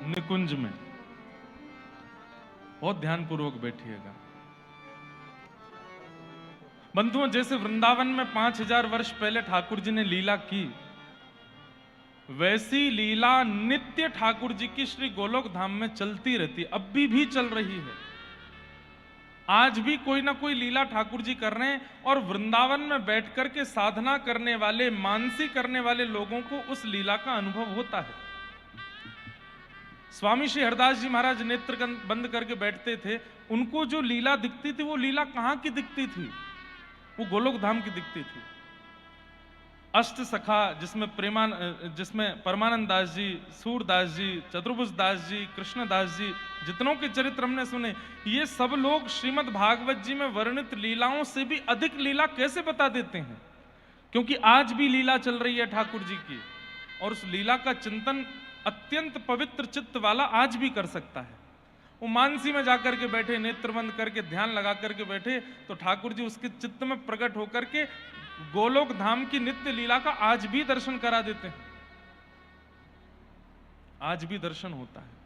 निकुंज में। बहुत ध्यानपूर्वक बैठिएगा बंधुओं। जैसे वृंदावन में 5000 वर्ष पहले ठाकुर जी ने लीला की, वैसी लीला नित्य ठाकुर जी की श्री गोलोक धाम में चलती रहती, अब भी चल रही है। आज भी कोई ना कोई लीला ठाकुर जी कर रहे हैं, और वृंदावन में बैठकर के साधना करने वाले, मानसी करने वाले लोगों को उस लीला का अनुभव होता है। स्वामी श्री हरदास जी महाराज नेत्र बंद करके बैठते थे, उनको जो लीला दिखती थी वो लीला कहां की दिखती थी? वो गोलोक धाम की दिखती थी। अष्ट सखा जिसमें परमानंद दास जी, सूरदास जी, चतुर्भुज दास जी, कृष्णदास जी, जितनों के चरित्र हमने सुने, ये सब लोग श्रीमद् भागवत जी में वर्णित लीलाओं से भी अधिक लीला कैसे बता देते हैं? क्योंकि आज भी लीला चल रही है ठाकुर जी की, और उस लीला का चिंतन अत्यंत पवित्र चित्त वाला आज भी कर सकता है। वो मानसी में जाकर के बैठे, नेत्र बंद करके ध्यान लगा करके बैठे, तो ठाकुर जी उसके चित्त में प्रकट होकर के गोलोक धाम की नित्य लीला का आज भी दर्शन करा देते हैं। आज भी दर्शन होता है।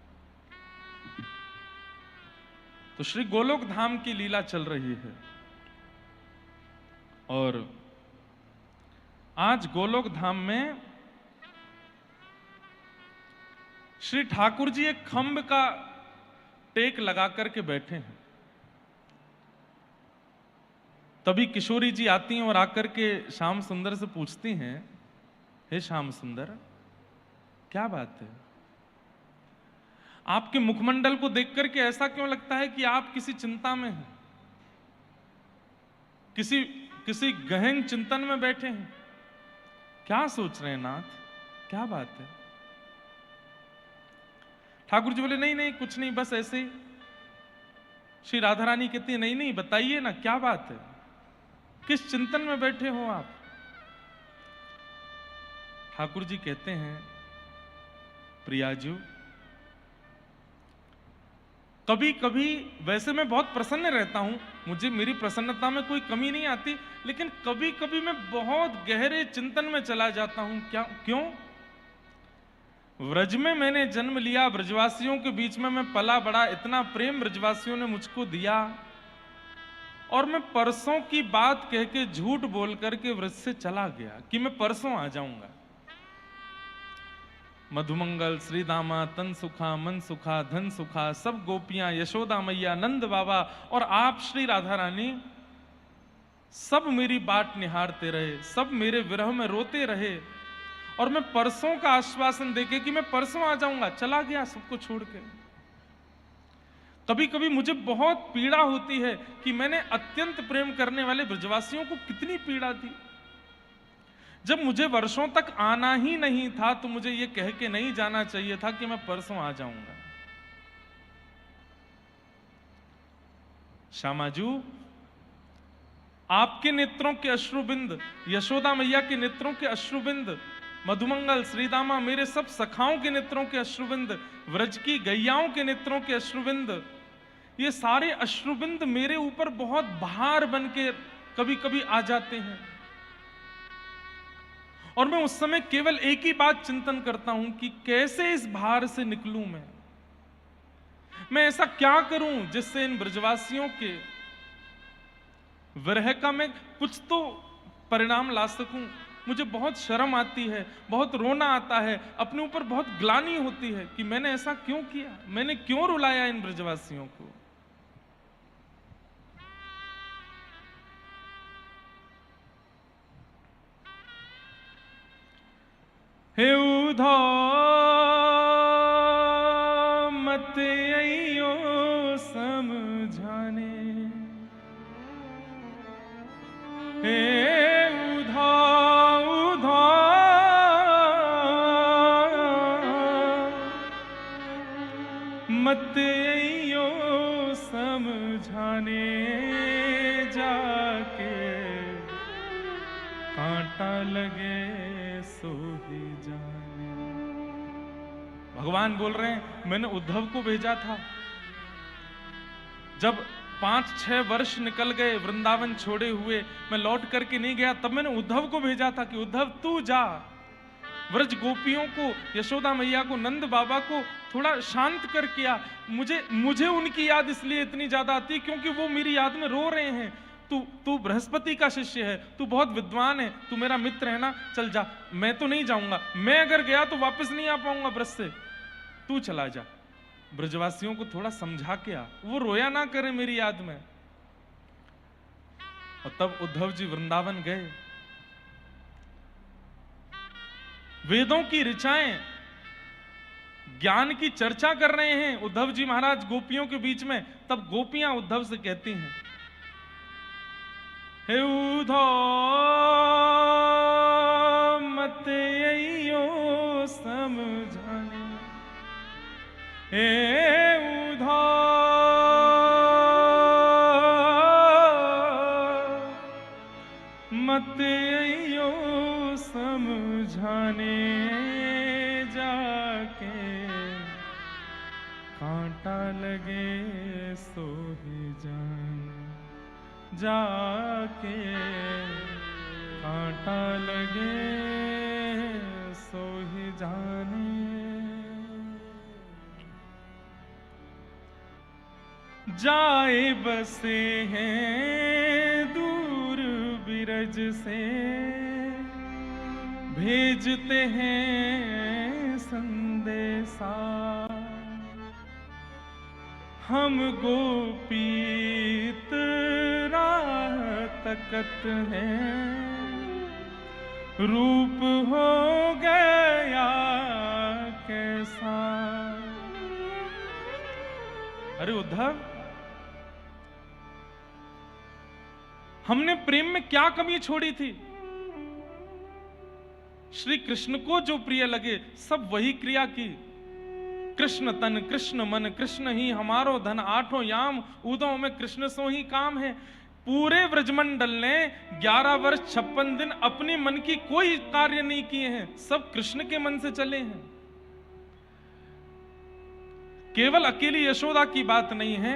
तो श्री गोलोक धाम की लीला चल रही है, और आज गोलोक धाम में श्री ठाकुर जी एक खंभ का टेक लगा करके बैठे हैं। तभी किशोरी जी आती हैं और आकर के श्याम सुंदर से पूछती हैं, हे श्याम सुंदर, क्या बात है? आपके मुखमंडल को देख करके ऐसा क्यों लगता है कि आप किसी चिंता में हैं, किसी गहन चिंतन में बैठे हैं? क्या सोच रहे हैं नाथ? क्या बात है? ठाकुर जी बोले, नहीं कुछ नहीं, बस ऐसे ही। श्री राधा रानी कहती है, नहीं बताइए ना, क्या बात है? किस चिंतन में बैठे हो आप? ठाकुर जी कहते हैं, प्रियाजू, कभी कभी वैसे मैं बहुत प्रसन्न रहता हूं, मुझे मेरी प्रसन्नता में कोई कमी नहीं आती, लेकिन कभी कभी मैं बहुत गहरे चिंतन में चला जाता हूं। क्यों? व्रज में मैंने जन्म लिया, ब्रजवासियों के बीच में मैं पला बड़ा, इतना प्रेम ब्रजवासियों ने मुझको दिया, और मैं परसों की बात कह के झूठ बोल करके व्रज से चला गया कि मैं परसों आ जाऊंगा। मधुमंगल, श्रीदामा, तन सुखा, मन सुखा, धन सुखा, सब गोपियां, यशोदा मैया, नंद बाबा और आप श्री राधा रानी, सब मेरी बाट निहारते रहे, सब मेरे विरह में रोते रहे, और मैं परसों का आश्वासन देके कि मैं परसों आ जाऊंगा, चला गया सबको छोड़ के। कभी कभी मुझे बहुत पीड़ा होती है कि मैंने अत्यंत प्रेम करने वाले ब्रजवासियों को कितनी पीड़ा दी। जब मुझे वर्षों तक आना ही नहीं था, तो मुझे यह कह के नहीं जाना चाहिए था कि मैं परसों आ जाऊंगा। श्यामाजू, आपके नेत्रों के अश्रुबिंद, यशोदा मैया के नेत्रों के अश्रुबिंद, मधुमंगल, श्रीदामा, मेरे सब सखाओं के नेत्रों के अश्रुबिंद, व्रज की गैयाओं के नेत्रों के अश्रुबिंद, ये सारे अश्रुबिंद मेरे ऊपर बहुत भार बन के कभी कभी आ जाते हैं, और मैं उस समय केवल एक ही बात चिंतन करता हूं कि कैसे इस भार से निकलूं। मैं ऐसा क्या करूं जिससे इन ब्रजवासियों के विरह का मैं कुछ तो परिणाम ला सकूं। मुझे बहुत शर्म आती है, बहुत रोना आता है, अपने ऊपर बहुत ग्लानि होती है कि मैंने ऐसा क्यों किया, मैंने क्यों रुलाया इन ब्रजवासियों को। हे उधो मत अइयो समझाने, हे मत अइयो समझाने, जाके कांटा लगे सो ही जाने। भगवान बोल रहे हैं, मैंने उद्धव को भेजा था। जब 5-6 वर्ष निकल गए वृंदावन छोड़े हुए, मैं लौट करके नहीं गया, तब मैंने उद्धव को भेजा था कि उद्धव तू जा, व्रज गोपियों को, यशोदा मैया को, नंद बाबा को थोड़ा शांत करके आ। मुझे उनकी याद इसलिए इतनी ज्यादा आती है क्योंकि वो मेरी याद में रो रहे हैं। तू बृहस्पति का शिष्य है, तू बहुत विद्वान है, तू मेरा मित्र है ना, चल जा। मैं तो नहीं जाऊंगा, मैं अगर गया तो वापस नहीं आ पाऊंगा ब्रज से, तू चला जा। ब्रजवासियों को थोड़ा समझा के आ, वो रोया ना करे मेरी याद में। और तब उद्धव जी वृंदावन गए। वेदों की ऋचाएं, ज्ञान की चर्चा कर रहे हैं उद्धव जी महाराज गोपियों के बीच में। तब गोपियां उद्धव से कहती हैं, हे उद्धव मत यो समझाने, हे उद्धव मत यो समझाने, जाके कांटा लगे सो ही जाने, जाके कांटा लगे सो ही जाने। जाए बसे हैं दूर बिरज से, भेजते हैं संदेशा, हम गोपीत राह तकत हैं, रूप हो गया कैसा। अरे उद्धव, हमने प्रेम में क्या कमी छोड़ी थी? श्री कृष्ण को जो प्रिय लगे सब वही क्रिया की। कृष्ण तन कृष्ण मन कृष्ण ही हमारो धन, आठों याम उदों में कृष्ण सो ही काम है। पूरे व्रजमंडल ने 11 वर्ष 56 दिन अपने मन की कोई कार्य नहीं किए हैं, सब कृष्ण के मन से चले हैं। केवल अकेली यशोदा की बात नहीं है,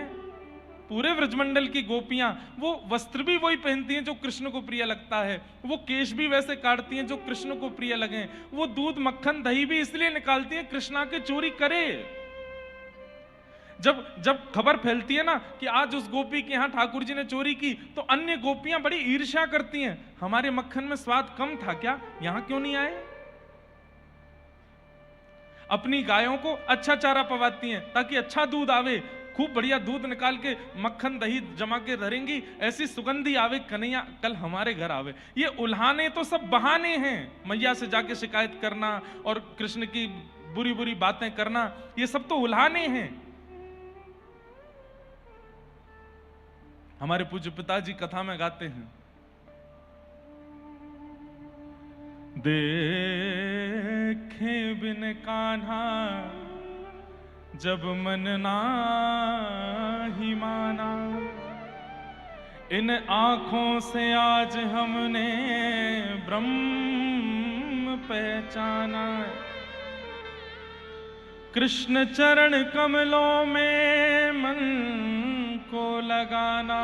पूरे व्रजमंडल की गोपियां वो वस्त्र भी वही पहनती हैं जो कृष्ण को प्रिय लगता है, वो केश भी वैसे काटती हैं जो कृष्ण को प्रिय लगे, वो दूध मक्खन दही भी इसलिए निकालती हैं कृष्णा के चोरी करे। जब खबर फैलती है ना कि आज उस गोपी के यहां ठाकुर जी ने चोरी की, तो अन्य गोपियां बड़ी ईर्ष्या करती हैं, हमारे मक्खन में स्वाद कम था क्या, यहां क्यों नहीं आए। अपनी गायों को अच्छा चारा पवाती हैं ताकि अच्छा दूध आवे, खूब बढ़िया दूध निकाल के मक्खन दही जमा के धरेंगी, ऐसी सुगंधी आवे कन्हैया कल हमारे घर आवे। ये उल्हाने तो सब बहाने हैं, मैया से जाके शिकायत करना और कृष्ण की बुरी बुरी बातें करना, ये सब तो उल्हाने हैं। हमारे पूज्य पिताजी कथा में गाते हैं, देखे बिन कान्हा जब मन नाही माना, इन आंखों से आज हमने ब्रह्म पहचाना। कृष्ण चरण कमलों में मन को लगाना,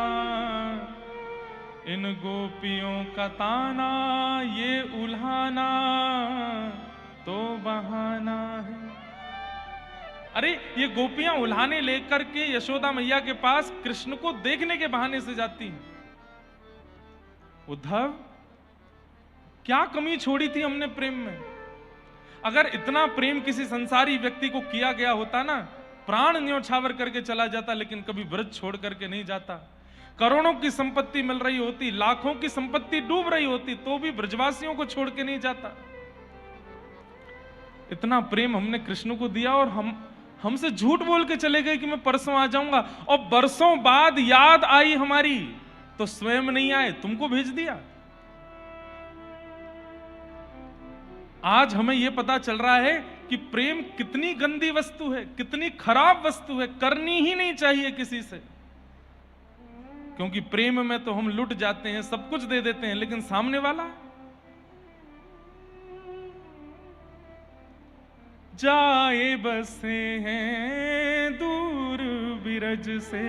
इन गोपियों का ताना ये उल्हाना तो बहाना है। अरे ये गोपियां उल्हाने लेकर के यशोदा मैया के पास कृष्ण को देखने के बहाने से जाती हैं। उद्धव, क्या कमी छोड़ी थी हमने प्रेम में? अगर इतना प्रेम किसी संसारी व्यक्ति को किया गया होता ना, प्राण न्योछावर करके चला जाता, लेकिन कभी व्रज छोड़ करके नहीं जाता। करोड़ों की संपत्ति मिल रही होती, लाखों की संपत्ति डूब रही होती, तो भी ब्रजवासियों को छोड़ के नहीं जाता। इतना प्रेम हमने कृष्ण को दिया और हमसे झूठ बोल के चले गए कि मैं परसों आ जाऊंगा, और बरसों बाद याद आई हमारी तो स्वयं नहीं आए, तुमको भेज दिया। आज हमें यह पता चल रहा है कि प्रेम कितनी गंदी वस्तु है, कितनी खराब वस्तु है, करनी ही नहीं चाहिए किसी से। क्योंकि प्रेम में तो हम लुट जाते हैं, सब कुछ दे देते हैं, लेकिन सामने वाला जाए बसे हैं दूर बिरज से,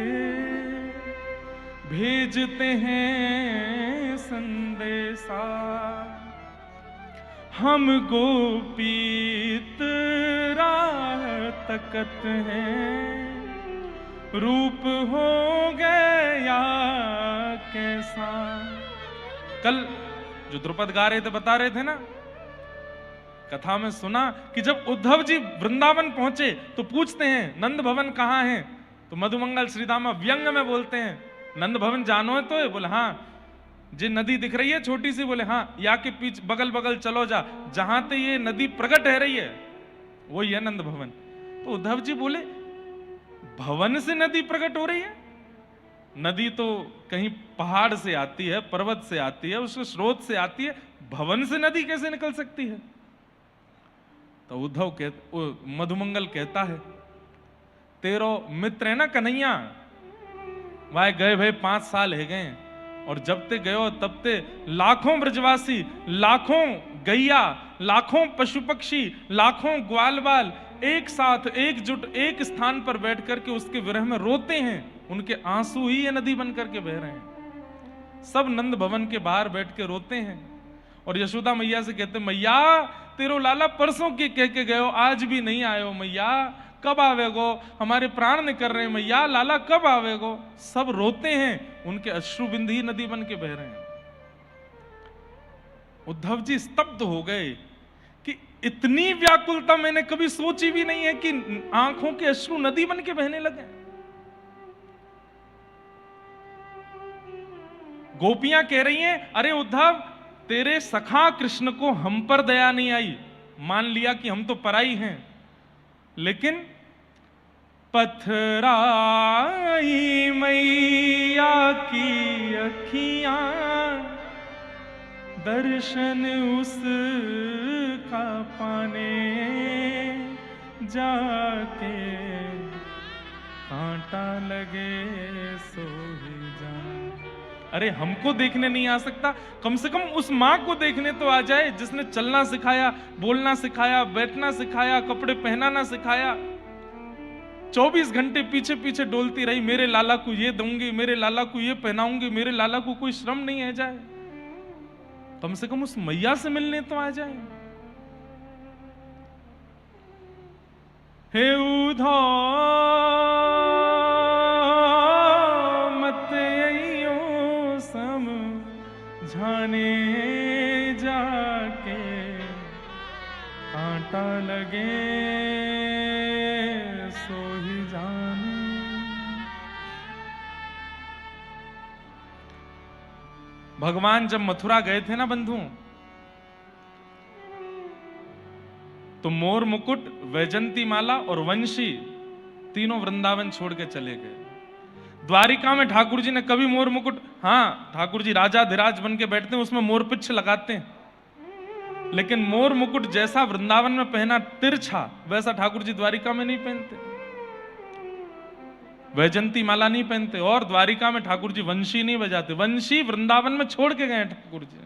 भेजते हैं संदेशा, हम गोपीत राह तकत हैं, रूप हो गया कैसा। कल जो द्रुपद गा रहे थे बता रहे थे ना, कथा में सुना कि जब उद्धव जी वृंदावन पहुंचे तो पूछते हैं नंद भवन कहाँ है, तो मधुमंगल श्रीदामा व्यंग में बोलते हैं नंद भवन जानो है तो है? बोले हाँ। जे नदी दिख रही है छोटी सी? बोले हाँ। या के पीछे बगल बगल चलो जा, जहां ते ये नदी प्रकट है रही है वही है नंद भवन। तो उद्धव जी बोले भवन से नदी प्रकट हो रही है? नदी तो कहीं पहाड़ से आती है, पर्वत से आती है, उसके स्रोत से आती है, भवन से नदी कैसे निकल सकती है? तो मधुमंगल कहता है तेरो मित्र है ना कन्हैया, वह गए भाई 5 साल है गए, और जब ते गयो तब ते लाखों ब्रजवासी, लाखों गैया, लाखों पशु पक्षी, लाखों ग्वाल बाल एक साथ एकजुट एक स्थान पर बैठ करके उसके विरह में रोते हैं, उनके आंसू ही ये नदी बन करके बह रहे हैं। सब नंद भवन के बाहर बैठ के रोते हैं और यशोदा मैया से कहते मैया तेरो लाला परसों के कह के गयो, आज भी नहीं आयो मैया, कब आवेगो? हमारे प्राण निकल रहे हैं मैया, लाला कब आवेगो? सब रोते हैं, उनके अश्रु बिंदु ही नदी बन के बह रहे हैं। उद्धव जी स्तब्ध हो गए कि इतनी व्याकुलता मैंने कभी सोची भी नहीं है कि आंखों के अश्रु नदी बन के बहने लगे। गोपियां कह रही हैं अरे उद्धव तेरे सखा कृष्ण को हम पर दया नहीं आई, मान लिया कि हम तो पराई हैं, लेकिन पथराई मैया की अखियां, दर्शन उसका पाने जाके कांटा लगे सो ही जान। अरे हमको देखने नहीं आ सकता, कम से कम उस माँ को देखने तो आ जाए जिसने चलना सिखाया, बोलना सिखाया, बैठना सिखाया, कपड़े पहनाना सिखाया। 24 घंटे पीछे पीछे डोलती रही, मेरे लाला को ये दूंगी, मेरे लाला को ये पहनाऊंगी, मेरे लाला को कोई श्रम नहीं है जाए, कम से कम उस मैया से मिलने तो आ जाए। हे उधो मत अइयो समझाने जाके कांटा लगे सो ही जाने। भगवान जब मथुरा गए थे ना बंधु, तो मोर मुकुट, वैजंती माला और वंशी तीनों वृंदावन छोड़ के चले गए। द्वारिका में ठाकुर जी ने कभी मोर मुकुट, हाँ ठाकुर जी राजा धीराज बन के बैठते हैं उसमें मोर पिच्छ लगाते हैं, लेकिन मोर मुकुट जैसा वृंदावन में पहना तिरछा वैसा ठाकुर जी द्वारिका में नहीं पहनते, वैजंती माला नहीं पहनते, और द्वारिका में ठाकुर जी वंशी नहीं बजाते, वंशी वृंदावन में छोड़ के गए ठाकुर जी।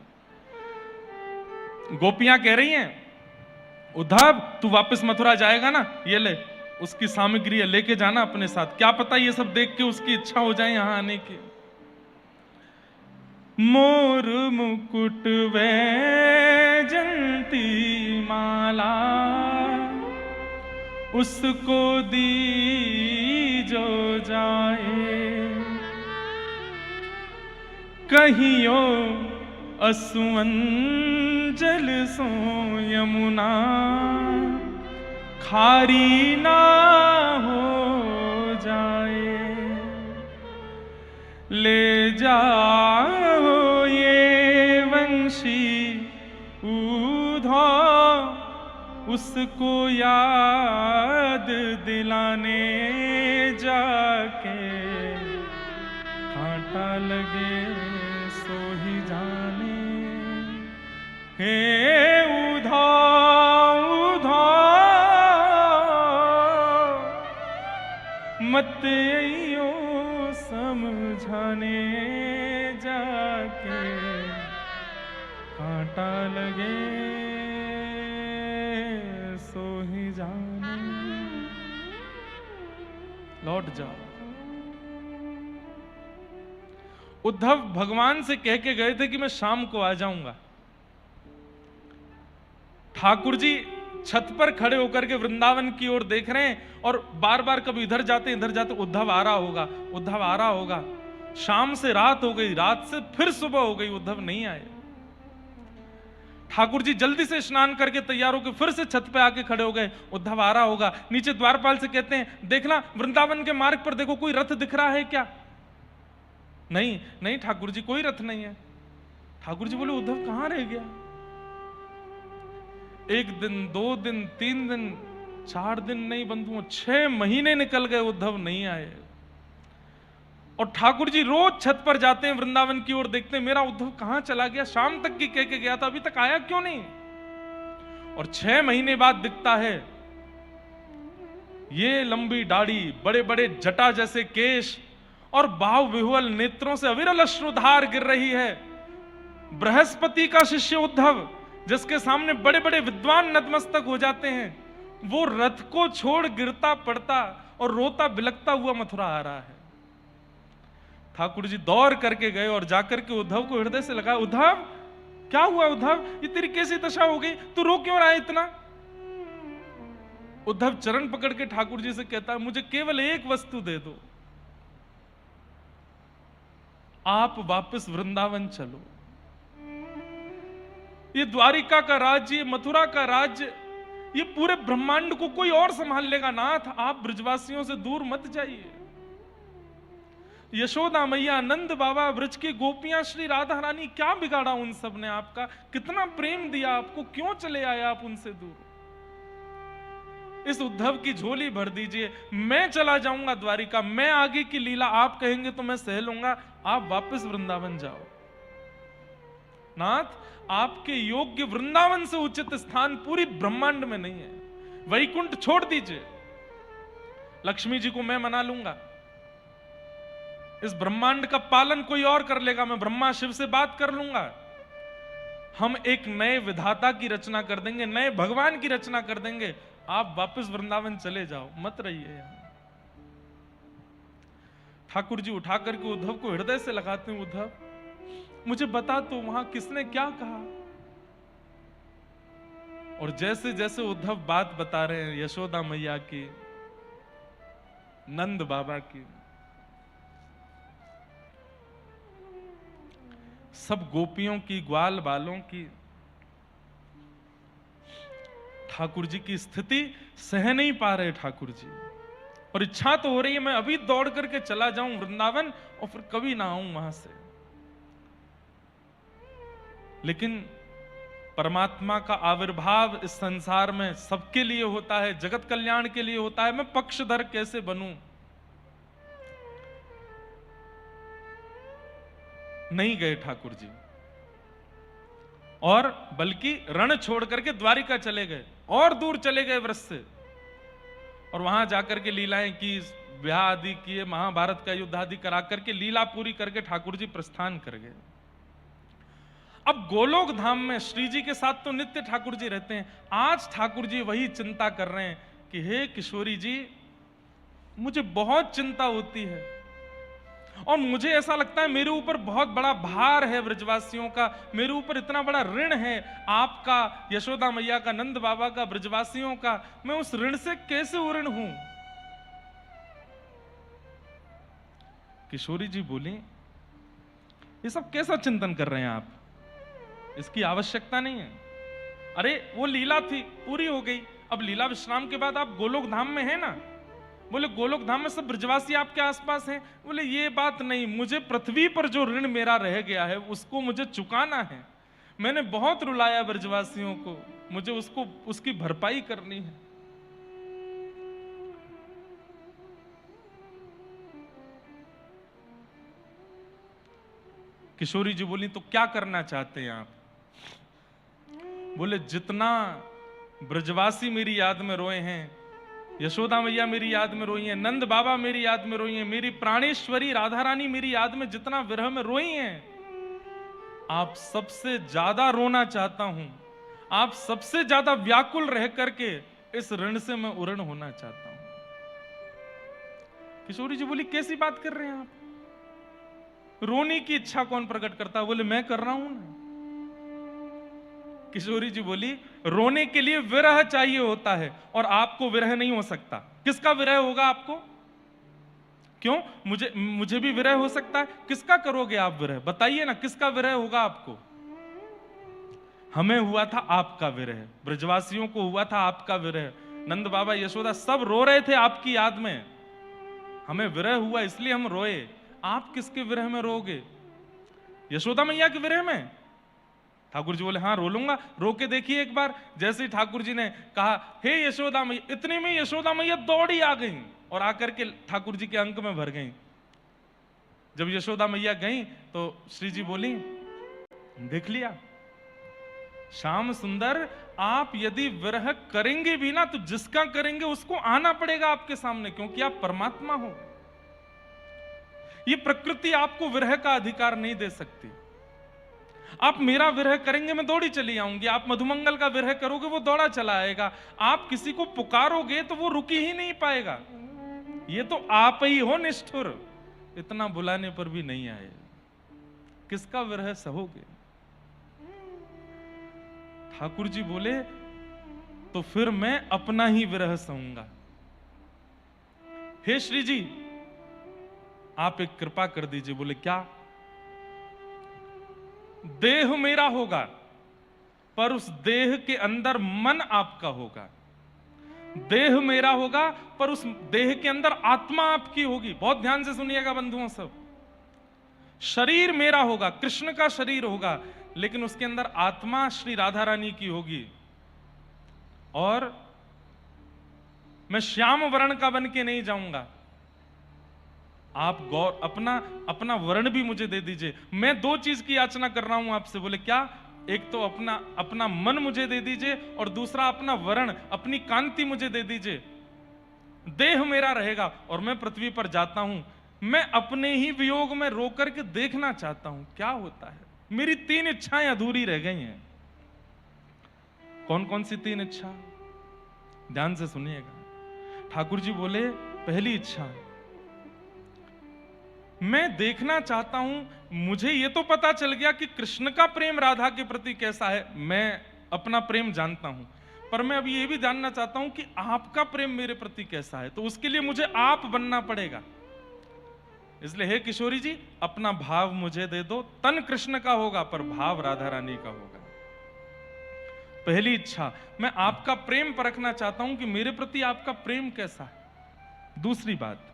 गोपियां कह रही हैं उद्धव तू वापस मथुरा जाएगा ना, ये ले उसकी सामग्री है, लेके जाना अपने साथ, क्या पता ये सब देख के उसकी इच्छा हो जाए यहां आने की। मोर मुकुट वैजंती माला उसको दी जो जाए, कहियो असुवन जल सो यमुना खारी ना हो जाए, ले जाओ ये वंशी ऊधो उसको याद दिलाने जाके कांटा लगे सो ही जाने। हे उधो उधो मत अइयो समझाने जाके कांटा लगे सो ही जाने। लौट जाओ। उद्धव भगवान से कह के गए थे कि मैं शाम को आ जाऊंगा, ठाकुर जी छत पर खड़े होकर के वृंदावन की ओर देख रहे हैं और बार बार कभी इधर जाते उद्धव आ रहा होगा, उद्धव आ रहा होगा। शाम से रात हो गई, रात से फिर सुबह हो गई, उद्धव नहीं आए। ठाकुर जी जल्दी से स्नान करके तैयार होकर फिर से छत पे आके खड़े हो गए, उद्धव आ रहा होगा। नीचे द्वारपाल से कहते हैं, देखना वृंदावन के मार्ग पर देखो कोई रथ दिख रहा है क्या? नहीं नहीं ठाकुर जी कोई रथ नहीं है। ठाकुर जी बोले उद्धव कहां रह गया? 1 दिन 2 दिन 3 दिन 4 दिन नहीं बंधुओं, 6 महीने निकल गए, उद्धव नहीं आए। और ठाकुर जी रोज छत पर जाते हैं, वृंदावन की ओर देखते हैं, मेरा उद्धव कहां चला गया? शाम तक की कह के गया था, अभी तक आया क्यों नहीं? और 6 महीने बाद दिखता है, ये लंबी दाढ़ी, बड़े बड़े जटा जैसे केश और बाहु विह्वल नेत्रों से अविरल अश्रुधार गिर रही है। बृहस्पति का शिष्य उद्धव, जिसके सामने बड़े बड़े विद्वान नतमस्तक हो जाते हैं, वो रथ को छोड़ गिरता पड़ता और रोता बिलकता हुआ मथुरा आ रहा है। ठाकुर जी दौड़ करके गए और जाकर के उद्धव को हृदय से लगा, उद्धव क्या हुआ? उद्धव ये तेरी कैसी दशा हो गई? तू रो क्यों रहा है इतना? उद्धव चरण पकड़ के ठाकुर जी से कहता है, मुझे केवल एक वस्तु दे दो, आप वापस वृंदावन चलो। ये द्वारिका का राज्य, मथुरा का राज्य, ये पूरे ब्रह्मांड को कोई और संभाल लेगा। नाथ आप ब्रजवासियों से दूर मत जाइए। यशोदा मैया, नंद बाबा, ब्रज की गोपियां, श्री राधा रानी, क्या बिगाड़ा उन सब ने आपका? कितना प्रेम दिया आपको, क्यों चले आए आप उनसे दूर? इस उद्धव की झोली भर दीजिए, मैं चला जाऊंगा द्वारिका, मैं आगे की लीला आप कहेंगे तो मैं सह लूंगा, आप वापस वृंदावन जाओ। नाथ आपके योग्य वृंदावन से उचित स्थान पूरी ब्रह्मांड में नहीं है, वैकुंठ छोड़ दीजिए, लक्ष्मी जी को मैं मना लूंगा, इस ब्रह्मांड का पालन कोई और कर लेगा, मैं ब्रह्मा शिव से बात कर लूंगा, हम एक नए विधाता की रचना कर देंगे, नए भगवान की रचना कर देंगे, आप वापस वृंदावन चले जाओ, मत रहिए यहां। ठाकुर जी उठा करके उद्धव को हृदय से लगाते हैं, उद्धव मुझे बता तो वहां किसने क्या कहा? और जैसे जैसे उद्धव बात बता रहे हैं यशोदा मैया की, नंद बाबा की, सब गोपियों की, ग्वाल बालों की, ठाकुर जी की स्थिति सह नहीं पा रहे ठाकुर जी, और इच्छा तो हो रही है मैं अभी दौड़ करके चला जाऊं वृंदावन और फिर कभी ना आऊं वहां से। लेकिन परमात्मा का आविर्भाव इस संसार में सबके लिए होता है, जगत कल्याण के लिए होता है, मैं पक्षधर कैसे बनूं? नहीं गए ठाकुर जी, और बल्कि रण छोड़ करके द्वारिका चले गए, और दूर चले गए व्रज से, और वहां जाकर के लीलाएं की, ब्याह आदि किए, महाभारत का युद्ध आदि करा करके लीला पूरी करके ठाकुर जी प्रस्थान कर गए। अब गोलोक धाम में श्री जी के साथ तो नित्य ठाकुर जी रहते हैं, आज ठाकुर जी वही चिंता कर रहे हैं कि हे किशोरी जी, मुझे बहुत चिंता होती है और मुझे ऐसा लगता है मेरे ऊपर बहुत बड़ा भार है ब्रजवासियों का, मेरे ऊपर इतना बड़ा ऋण है आपका, यशोदा मैया का, नंद बाबा का, ब्रजवासियों का, मैं उस ऋण से कैसे उऋण हूं? किशोरी जी बोली, ये सब कैसा चिंतन कर रहे हैं आप? इसकी आवश्यकता नहीं है। अरे वो लीला थी, पूरी हो गई, अब लीला विश्राम के बाद आप गोलोक धाम में है ना? बोले गोलोक धाम में सब ब्रजवासी आपके आसपास हैं। बोले ये बात नहीं, मुझे पृथ्वी पर जो ऋण मेरा रह गया है उसको मुझे चुकाना है। मैंने बहुत रुलाया ब्रजवासियों को, मुझे उसकी भरपाई करनी है। किशोरी जी बोली, तो क्या करना चाहते हैं आप? बोले जितना ब्रजवासी मेरी याद में रोए हैं, यशोदा मैया मेरी याद में रोई हैं, नंद बाबा मेरी याद में रोई हैं, मेरी प्राणेश्वरी राधा रानी मेरी याद में जितना विरह में रोई हैं, आप सबसे ज्यादा रोना चाहता हूं, आप सबसे ज्यादा व्याकुल रह करके इस ऋण से मैं उऋण होना चाहता हूं। किशोरी जी बोली, कैसी बात कर रहे हैं आप? रोने की इच्छा कौन प्रकट करता? बोले मैं कर रहा हूं ना। किशोरी जी बोली, रोने के लिए विरह चाहिए होता है, और आपको विरह नहीं हो सकता। किसका विरह होगा आपको? क्यों? मुझे भी विरह हो सकता है। किसका करोगे आप विरह? बताइए ना, किसका विरह होगा आपको? हमें हुआ था आपका विरह, ब्रजवासियों को हुआ था आपका विरह, नंद बाबा यशोदा सब रो रहे थे आपकी याद में। हमें विरह हुआ इसलिए हम रोए। आप किसके विरह में रोगे? यशोदा मैया के विरह में? ठाकुर जी बोले हाँ रो लूंगा। रो के देखिए एक बार। जैसे ही ठाकुर जी ने कहा हे यशोदा मैया, इतने में यशोदा मैया दौड़ी आ गई और आकर के ठाकुर जी के अंक में भर गई। जब यशोदा मैया गई तो श्री जी बोली देख लिया श्याम सुंदर, आप यदि विरह करेंगे भी ना तो जिसका करेंगे उसको आना पड़ेगा आपके सामने, क्योंकि आप परमात्मा हो। ये प्रकृति आपको विरह का अधिकार नहीं दे सकती। आप मेरा विरह करेंगे मैं दौड़ी चली आऊंगी, आप मधुमंगल का विरह करोगे वो दौड़ा चला आएगा, आप किसी को पुकारोगे तो वो रुकी ही नहीं पाएगा। ये तो आप ही हो निष्ठुर, इतना बुलाने पर भी नहीं आए, किसका विरह सहोगे? ठाकुर जी बोले तो फिर मैं अपना ही विरह सहूंगा। हे श्री जी आप एक कृपा कर दीजिए। बोले क्या? देह मेरा होगा पर उस देह के अंदर मन आपका होगा। देह मेरा होगा पर उस देह के अंदर आत्मा आपकी होगी। बहुत ध्यान से सुनिएगा बंधुओं सब। शरीर मेरा होगा, कृष्ण का शरीर होगा, लेकिन उसके अंदर आत्मा श्री राधा रानी की होगी। और मैं श्याम वर्ण का बन के नहीं जाऊंगा। आप गौर अपना वर्ण भी मुझे दे दीजिए। मैं दो चीज की याचना कर रहा हूं आपसे। बोले क्या? एक तो अपना मन मुझे दे दीजिए और दूसरा अपना वर्ण, अपनी कांति मुझे दे दीजिए। देह मेरा रहेगा और मैं पृथ्वी पर जाता हूं। मैं अपने ही वियोग में रो करके देखना चाहता हूं क्या होता है। मेरी 3 इच्छाएं अधूरी रह गई हैं। कौन कौन सी 3 इच्छा? ध्यान से सुनिएगा। ठाकुर जी बोले पहली इच्छा, मैं देखना चाहता हूं। मुझे यह तो पता चल गया कि कृष्ण का प्रेम राधा के प्रति कैसा है, मैं अपना प्रेम जानता हूं, पर मैं अभी यह भी जानना चाहता हूं कि आपका प्रेम मेरे प्रति कैसा है। तो उसके लिए मुझे आप बनना पड़ेगा। इसलिए हे किशोरी जी अपना भाव मुझे दे दो। तन कृष्ण का होगा पर भाव राधा रानी का होगा। पहली इच्छा, मैं आपका प्रेम परखना चाहता हूं कि मेरे प्रति आपका प्रेम कैसा है। दूसरी बात,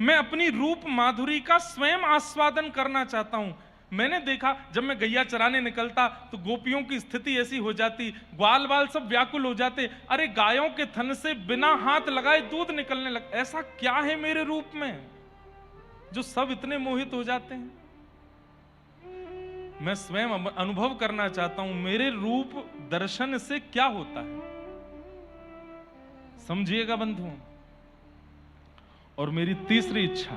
मैं अपनी रूप माधुरी का स्वयं आस्वादन करना चाहता हूं। मैंने देखा जब मैं गैया चराने निकलता तो गोपियों की स्थिति ऐसी हो जाती, ग्वाल बाल सब व्याकुल हो जाते। अरे गायों के थन से बिना हाथ लगाए दूध निकलने लग। ऐसा क्या है मेरे रूप में जो सब इतने मोहित हो जाते हैं? मैं स्वयं अनुभव करना चाहता हूं मेरे रूप दर्शन से क्या होता है। समझिएगा बंधुओं। और मेरी तीसरी इच्छा,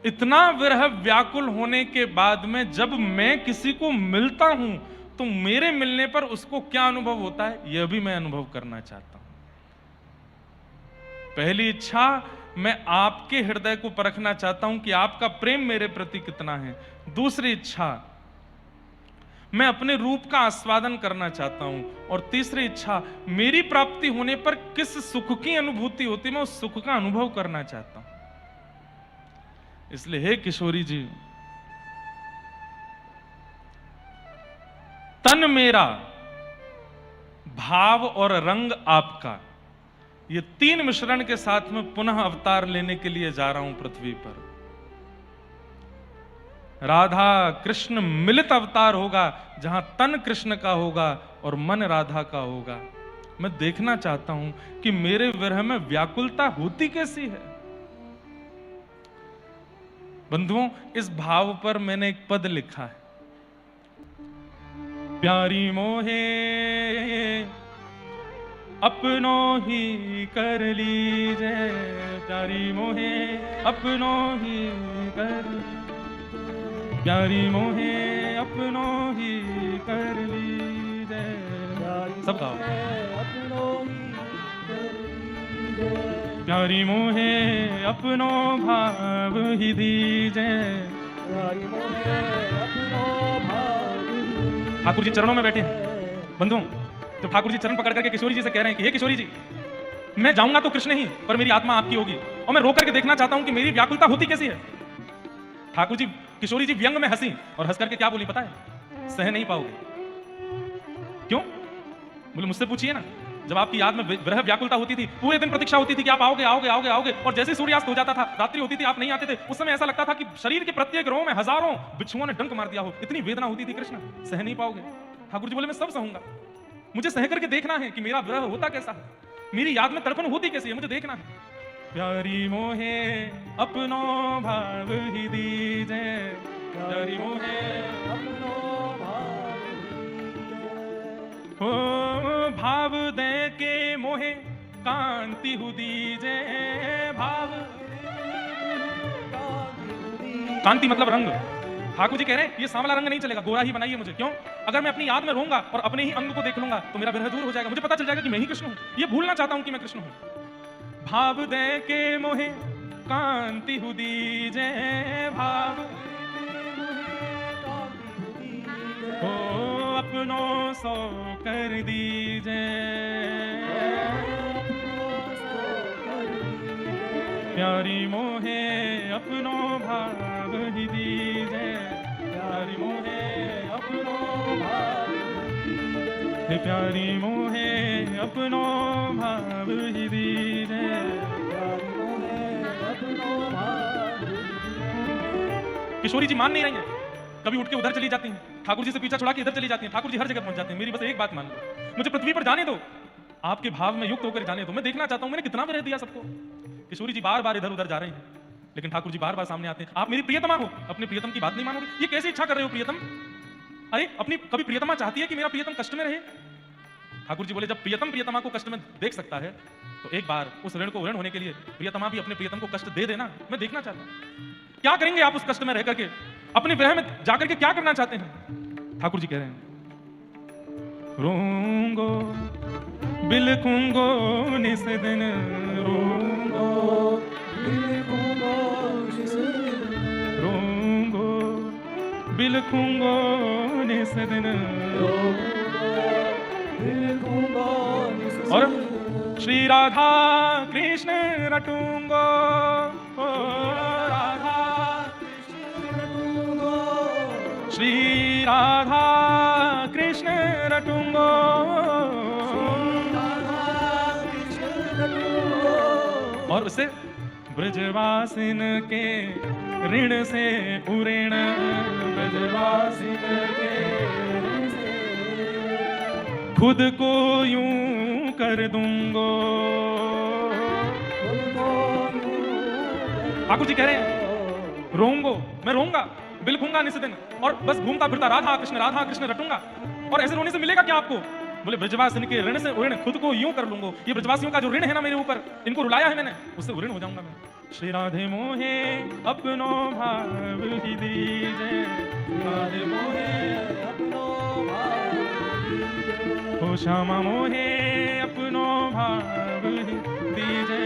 इतना विरह व्याकुल होने के बाद में जब मैं किसी को मिलता हूं तो मेरे मिलने पर उसको क्या अनुभव होता है, यह भी मैं अनुभव करना चाहता हूं। पहली इच्छा, मैं आपके हृदय को परखना चाहता हूं कि आपका प्रेम मेरे प्रति कितना है। दूसरी इच्छा, मैं अपने रूप का आस्वादन करना चाहता हूं। और तीसरी इच्छा, मेरी प्राप्ति होने पर किस सुख की अनुभूति होती है, मैं उस सुख का अनुभव करना चाहता हूं। इसलिए हे किशोरी जी, तन मेरा, भाव और रंग आपका, ये 3 मिश्रण के साथ में पुनः अवतार लेने के लिए जा रहा हूं पृथ्वी पर। राधा कृष्ण मिलित अवतार होगा जहां तन कृष्ण का होगा और मन राधा का होगा। मैं देखना चाहता हूं कि मेरे विरह में व्याकुलता होती कैसी है। बंधुओं, इस भाव पर मैंने एक पद लिखा है, प्यारी मोहे अपनो ही कर लीजे, प्यारी मोहे अपनो ही कर, प्यारी मोहे अपनो ही कर लीजे। सब गाओ। प्यारी मोहे अपनो भाव ही दीजे, प्यारी मोहे अपनो भाव ठाकुर जी चरणों में बैठे हैं। बंधुओं, तो ठाकुर जी चरण पकड़ करके किशोरी जी से कह रहे हैं कि हे किशोरी जी, मैं जाऊंगा तो कृष्ण ही, पर मेरी आत्मा आपकी होगी, और मैं रो करके देखना चाहता हूं कि मेरी व्याकुलता होती कैसी है। ठाकुर जी, किशोरी जी व्यंग में हंसी और हंस करके क्या बोली पता है? सह नहीं पाओगे। क्यों? बोले मुझसे पूछिए ना, जब आपकी याद में विरह व्याकुलता होती थी, पूरे दिन प्रतीक्षा होती थी कि आप आओगे आओगे आओगे आओगे, और जैसे ही सूर्यास्त हो जाता था, रात्रि होती थी, आप नहीं आते थे, उस समय ऐसा लगता था कि शरीर के प्रत्येक रोम में हजारों बिच्छुओं ने डंक मार दिया हो, इतनी वेदना होती थी। कृष्ण, सह नहीं पाओगे? ठाकुर जी बोले मैं सब सहूंगा, मुझे सह करके देखना है कि मेरा विरह होता कैसा है, मेरी याद में तड़पन होती कैसी है, मुझे देखना है। प्यारी मोहे अपनो भाव ही दीजे, प्यारी मोहे अपनो हो भाव दे के मोहे कांति हु दीजे। भाव, कांति मतलब रंग। ठाकुर जी कह रहे हैं ये सांवला रंग नहीं चलेगा, गोरा ही बनाइए मुझे। क्यों? अगर मैं अपनी याद में रहूंगा और अपने ही अंग को देख लूंगा तो मेरा विरह दूर हो जाएगा, मुझे पता चल जाएगा कि मैं ही कृष्ण हूं। ये भूलना चाहता हूं कि मैं कृष्ण हूं। भाव दे के मोहे कांति हु दीजे, भाव हो अपनो सो कर दीजे। प्यारी मोहे अपनो भाव ही दीजे, प्यारी मोहे अपनो भाव, प्यारी मोहे अपनो भाव ही दीजे, प्यारी मोहे अपनो भाव। किशोरी जी मान नहीं रही हैं, कभी उठ के उधर चली जाती हैं, ठाकुर जी से पीछा छुड़ा के इधर चली जाती हैं, ठाकुर जी हर जगह पहुंच जाते हैं। मेरी बस एक बात मान लो, मुझे पृथ्वी पर जाने दो, आपके भाव में युक्त होकर जाने दो, मैं देखना चाहता हूं मैंने कितना विरह दिया सबको। किशोरी जी बार बार इधर उधर जा रहे हैं, लेकिन ठाकुर जी बार बार सामने आते हैं। आप मेरी प्रियतमा हो, अपने प्रियतम की बात नहीं मानोगे? ये कैसे इच्छा कर रहे हो प्रियतम? अरे अपनी कभी प्रियतमा चाहती है कि मेरा प्रियतम कष्ट में रहे? ठाकुर जी बोले जब प्रियतम प्रियतमा को कष्ट में देख सकता है तो एक बार उस ऋण को ऋण होने के लिए प्रियतमा भी अपने प्रियतम को कष्ट दे देना, मैं देखना चाहता हूं क्या करेंगे आप उस कष्ट में रह करके, अपने विरह में जाकर के क्या करना चाहते हैं। ठाकुर जी कह रहे हैं रोंगो बिलखूंगो निस दिन, रोंगो बिलखूंगो निस दिन, रोंगो बिलखूंगो निस दिन, और श्री राधा कृष्ण रटूंगो, राधा कृष्ण रटूंगो, श्री राधा कृष्ण रटूंगो, और उससे ब्रजवासिन के ऋण से उऋण, ब्रजवासिन के ऋण से खुद को यूं कर दूंगो। ठाकुर जी कह रहे हैं रोऊंगो, मैं रोऊंगा, बिलखूंगा निस दिन, और बस घूमता फिरता राधा कृष्ण रटूंगा। और ऐसे रोने से मिलेगा क्या आपको? बोले ब्रजवासिन के ऋण से ऋण खुद को यूं कर लूंगो। ये ब्रजवासियों का जो ऋण है ना मेरे ऊपर, इनको रुलाया है मैंने, उससे ऋण हो जाऊंगा मैं। श्री राधे मोहे अपनो भाव ही दीजे, राधे मोहे अपनो भाव, हो श्यामा मोहे अपनो भाव ही दीजे,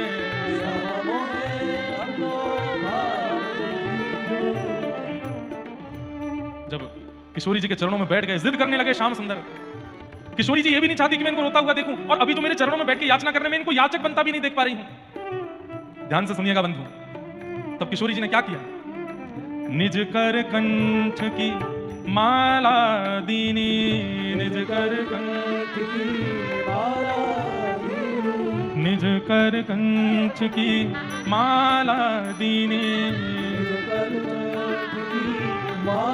श्यामा मोहे अपनो भाव। जब किशोरी जी के चरणों में बैठ गए, जिद करने लगे श्याम सुंदर। किशोरी जी ये भी नहीं चाहती कि मैं इनको रोता हुआ देखूं, और अभी तो मेरे चरणों में बैठ के याचना करने में इनको याचक बनता भी नहीं देख पा रही हूं। ध्यान से सुनिएगा बंधु, तब किशोरी जी ने क्या किया? निज कर कंठ की माला दीनी, निज कर कंठ की माला दीनी, निज कर कंठ की माला दीनी।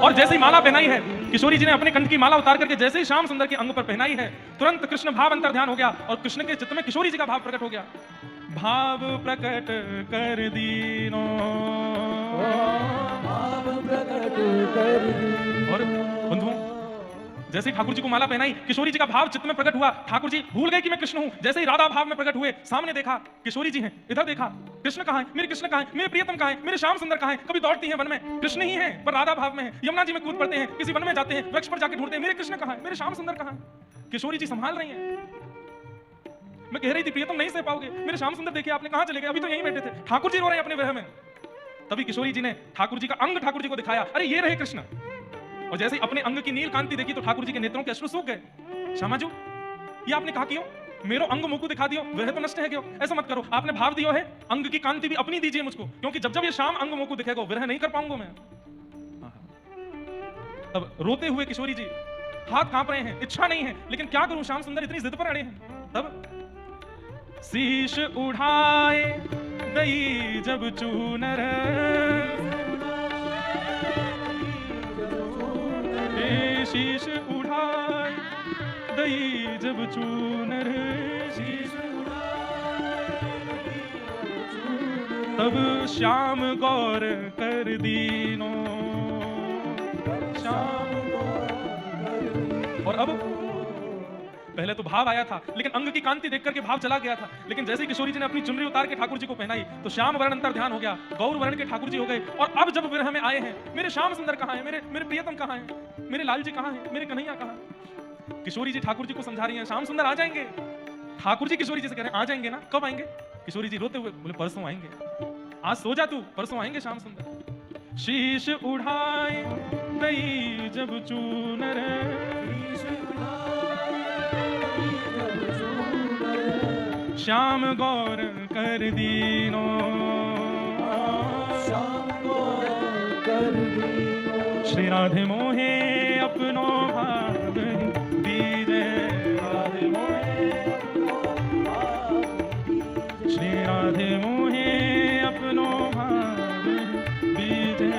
और जैसे ही माला पहनाई है, किशोरी जी ने अपने कंठ की माला उतार करके जैसे ही श्याम सुंदर के अंग पर पहनाई है, तुरंत कृष्ण भाव अंतर ध्यान हो गया और कृष्ण के चित्त में किशोरी जी का भाव प्रकट हो गया। भाव प्रकट कर दीनो, भाव प्रकट कर दीनो। और बंधुओं, जैसे ही ठाकुर जी को माला पहनाई, किशोरी जी का भाव चित्त में प्रकट हुआ। ठाकुर जी भूल गए कि मैं कृष्ण हूं। जैसे ही राधा भाव में प्रकट हुए, सामने देखा किशोरी जी हैं, इधर देखा कृष्ण कहां है, मेरे कृष्ण कहां है, मेरे प्रियतम कहां है, मेरे श्याम सुंदर कहां है। कभी दौड़ती हैं वन में, कृष्ण ही है पर राधा भाव में है। यमुना जी में कूद पड़ते हैं, किसी वन में जाते हैं, वृक्ष पर जाके ढूंढते हैं, मेरे कृष्ण कहां है, मेरे श्याम सुंदर कहां है। किशोरी जी संभाल रही हैं। मैं कह रही थी प्रियतम नहीं सह पाओगे, मेरे श्याम सुंदर देखिए आपने कहां चले गए, अभी तो यहीं बैठे थे। ठाकुर जी रो रहे हैं अपने विरह में। तभी किशोरी जी ने ठाकुर जी का अंग ठाकुर जी को दिखाया। अरे ये रहे कृष्ण। और जैसे ही अपने अंग की नील कांति देखी तो ठाकुर जी के नेत्रों के अश्रु सूख गए। श्यामा जी, ये आपने कहा क्यों? मेरो अंग मोकु दिखा दियो, वह तो नष्ट है क्यों? ऐसा मत करो, आपने भाव दिया है, अंग की कांति भी अपनी दीजिए मुझको, क्योंकि जब जब ये श्याम अंग मोकु दिखेगा वह नहीं कर पाऊंगा मैं। तब रोते हुए किशोरी जी हाथ कांप रहे हैं, इच्छा नहीं है, लेकिन क्या करूं, श्याम सुंदर इतनी जिद पर अड़े हैं। तब शीश उठाए दई जब चूनर, शीश उठाए दई जब चूनर, तब श्याम गौर कर दीनो, श्याम गौर। और अब पहले तो भाव आया था, लेकिन अंग की कांति देख करके भाव चला गया था। लेकिन जैसे ही किशोरी जी ने अपनी चुनरी उतार के ठाकुर जी को पहनाई तो श्याम वर्ण अंतर ध्यान हो गया, गौर वर्ण के ठाकुर जी हो गए। और अब जब विरह में आए हैं, मेरे श्याम सुंदर कहाँ हैं, मेरे प्रियतम कहाँ हैं, मेरे लाल जी कहाँ हैं, मेरे कन्हैया कहाँ हैं? किशोरी जी ठाकुर जी को समझा रही हैं, श्याम सुंदर आ जाएंगे। ठाकुर जी किशोरी जी से कह रहे हैं, आ जाएंगे ना? कब आएंगे? किशोरी जी रोते हुए बोले, परसों आएंगे। आज सो जा तू, परसों आएंगे श्याम सुंदर। शीश उठाए दई जब चूनर, श्याम गौर कर दीनो, श्याम गौर कर दीनो। श्री राधे मोहे अपनो भाव दीजे, राधे मोहे श्री राधे मोहे अपनो भाव दीजे,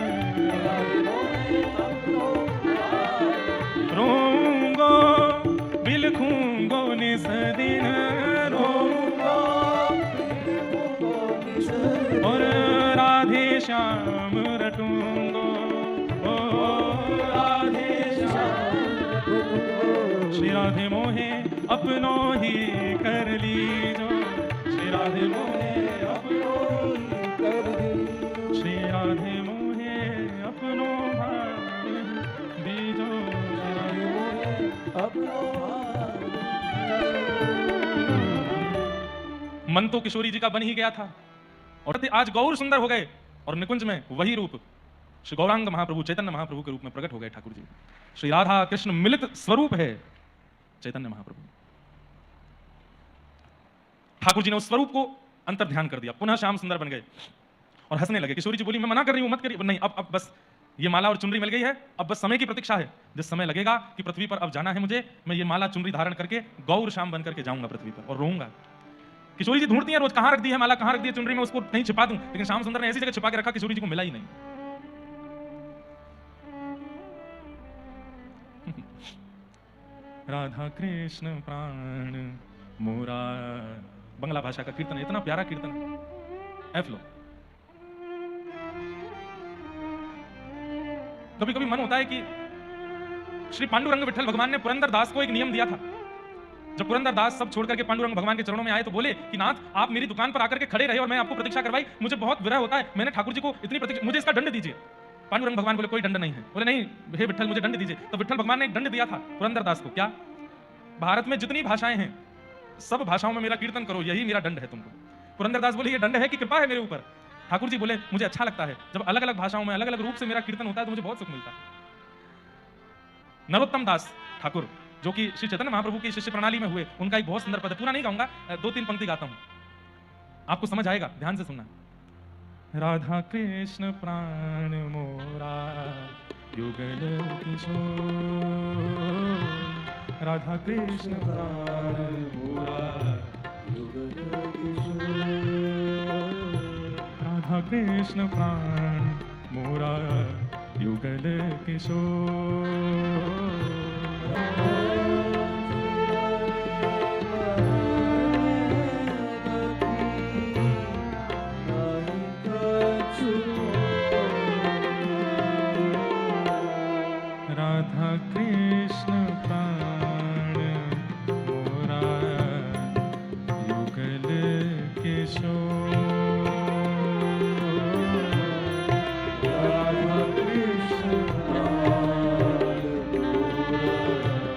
रोऊंगो बिलखूंगो निस दिन, और राधे श्याम रटूंगो, ओ राधे श्याम। श्री राधे मोहे अपनो ही कर लीजो, श्री राधे मोहे अपनो ही कर लीजो, श्री राधे मोहे अपनो भाव दीजो, श्री राधे मोहे अपनो भाव। मन तो किशोरी जी का बन ही गया था, और आज गौर सुंदर हो गए, और निकुंज में वही रूप श्री गौरांग महाप्रभु चैतन्य महाप्रभु के रूप में प्रकट हो गए ठाकुर जी। श्री राधा कृष्ण मिलित स्वरूप है चैतन्य महाप्रभु। ठाकुर जी ने उस स्वरूप को अंतर ध्यान कर दिया, पुनः श्याम सुंदर बन गए और हंसने लगे। किशोरी जी बोली, मैं मना कर रही हूं, मत करिए। नहीं, अब बस ये माला और चुनरी मिल गई है, अब बस समय की प्रतीक्षा है। जिस समय लगेगा कि पृथ्वी पर अब जाना है मुझे, मैं ये माला चुनरी धारण करके गौर श्याम बन करके जाऊंगा पृथ्वी पर और रोऊंगा। किशोरी जी ढूंढती हैं रोज, कहां रख दी है माला, कहां रख दी है चुनरी, में उसको कहीं छिपा दूं, लेकिन श्याम सुंदर ने ऐसी जगह छिपा के रखा किशोरी जी को मिला ही नहीं। राधा कृष्ण प्राण मोरा, बंगला भाषा का कीर्तन, इतना प्यारा कीर्तन। एफ लो। कभी कभी मन होता है कि श्री पांडुरंग विठल भगवान ने पुरंदर दास को एक नियम दिया था। जब पुरंदर दास सब छोड़ करके पांडुरंग भगवान के चरणों में आए तो बोले कि नाथ, आप मेरी दुकान पर आकर के खड़े रहे और मैं आपको प्रतीक्षा करवाई, मुझे बहुत विरह होता है, मैंने ठाकुर जी को इतनी प्रतीक्षा, मुझे इसका दंड दीजिए। पांडुरंग भगवान बोले, कोई दंड नहीं है। बोले, नहीं हे विठल, मुझे दंड दीजिए। तो विठल भगवान ने एक दंड दिया था पुरंदर दास को। क्या? भारत में जितनी भाषाएं हैं सब भाषाओं में मेरा कीर्तन करो, यही मेरा दंड है तुमको। पुरंदर दास बोले, ये दंड है कि कृपा है मेरे ऊपर? ठाकुर जी बोले, मुझे अच्छा लगता है जब अलग अलग भाषाओं में अलग अलग रूप से मेरा कीर्तन होता है तो मुझे बहुत सुख मिलता है। नरोत्तम दास ठाकुर, जो कि श्री चैतन्य महाप्रभु की शिष्य प्रणाली में हुए, उनका एक बहुत सुंदर पद है, पूरा नहीं गाऊंगा, 2-3 पंक्ति गाता हूं, आपको समझ आएगा, ध्यान से सुनना। राधा कृष्ण प्राण मोरा युगल किशोर, राधा कृष्ण प्राण मोरा युगल किशोर, राधा कृष्ण प्राण मोरा युगल किशोर। राधा कृष्ण प्राण मोरा युगल किशोर, राधा कृष्ण प्राण मोरा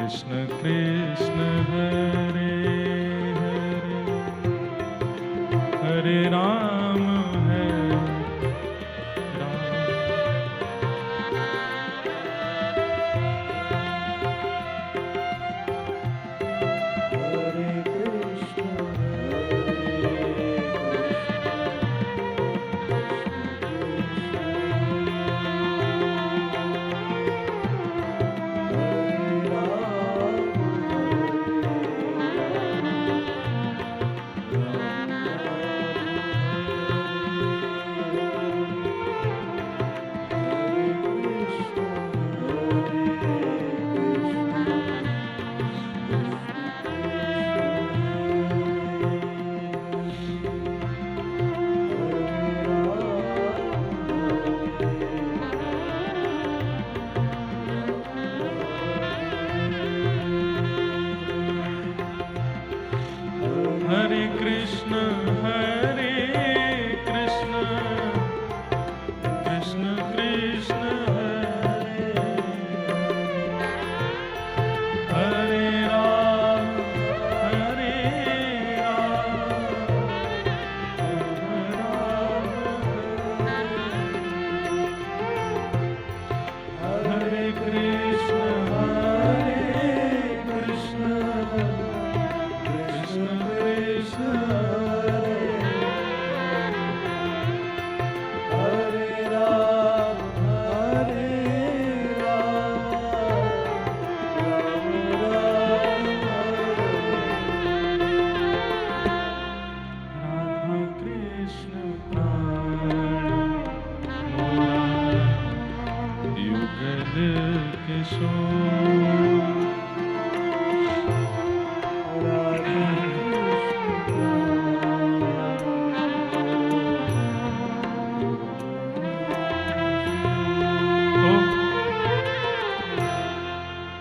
कृष्ण कृष्ण हरे हरे हरे राम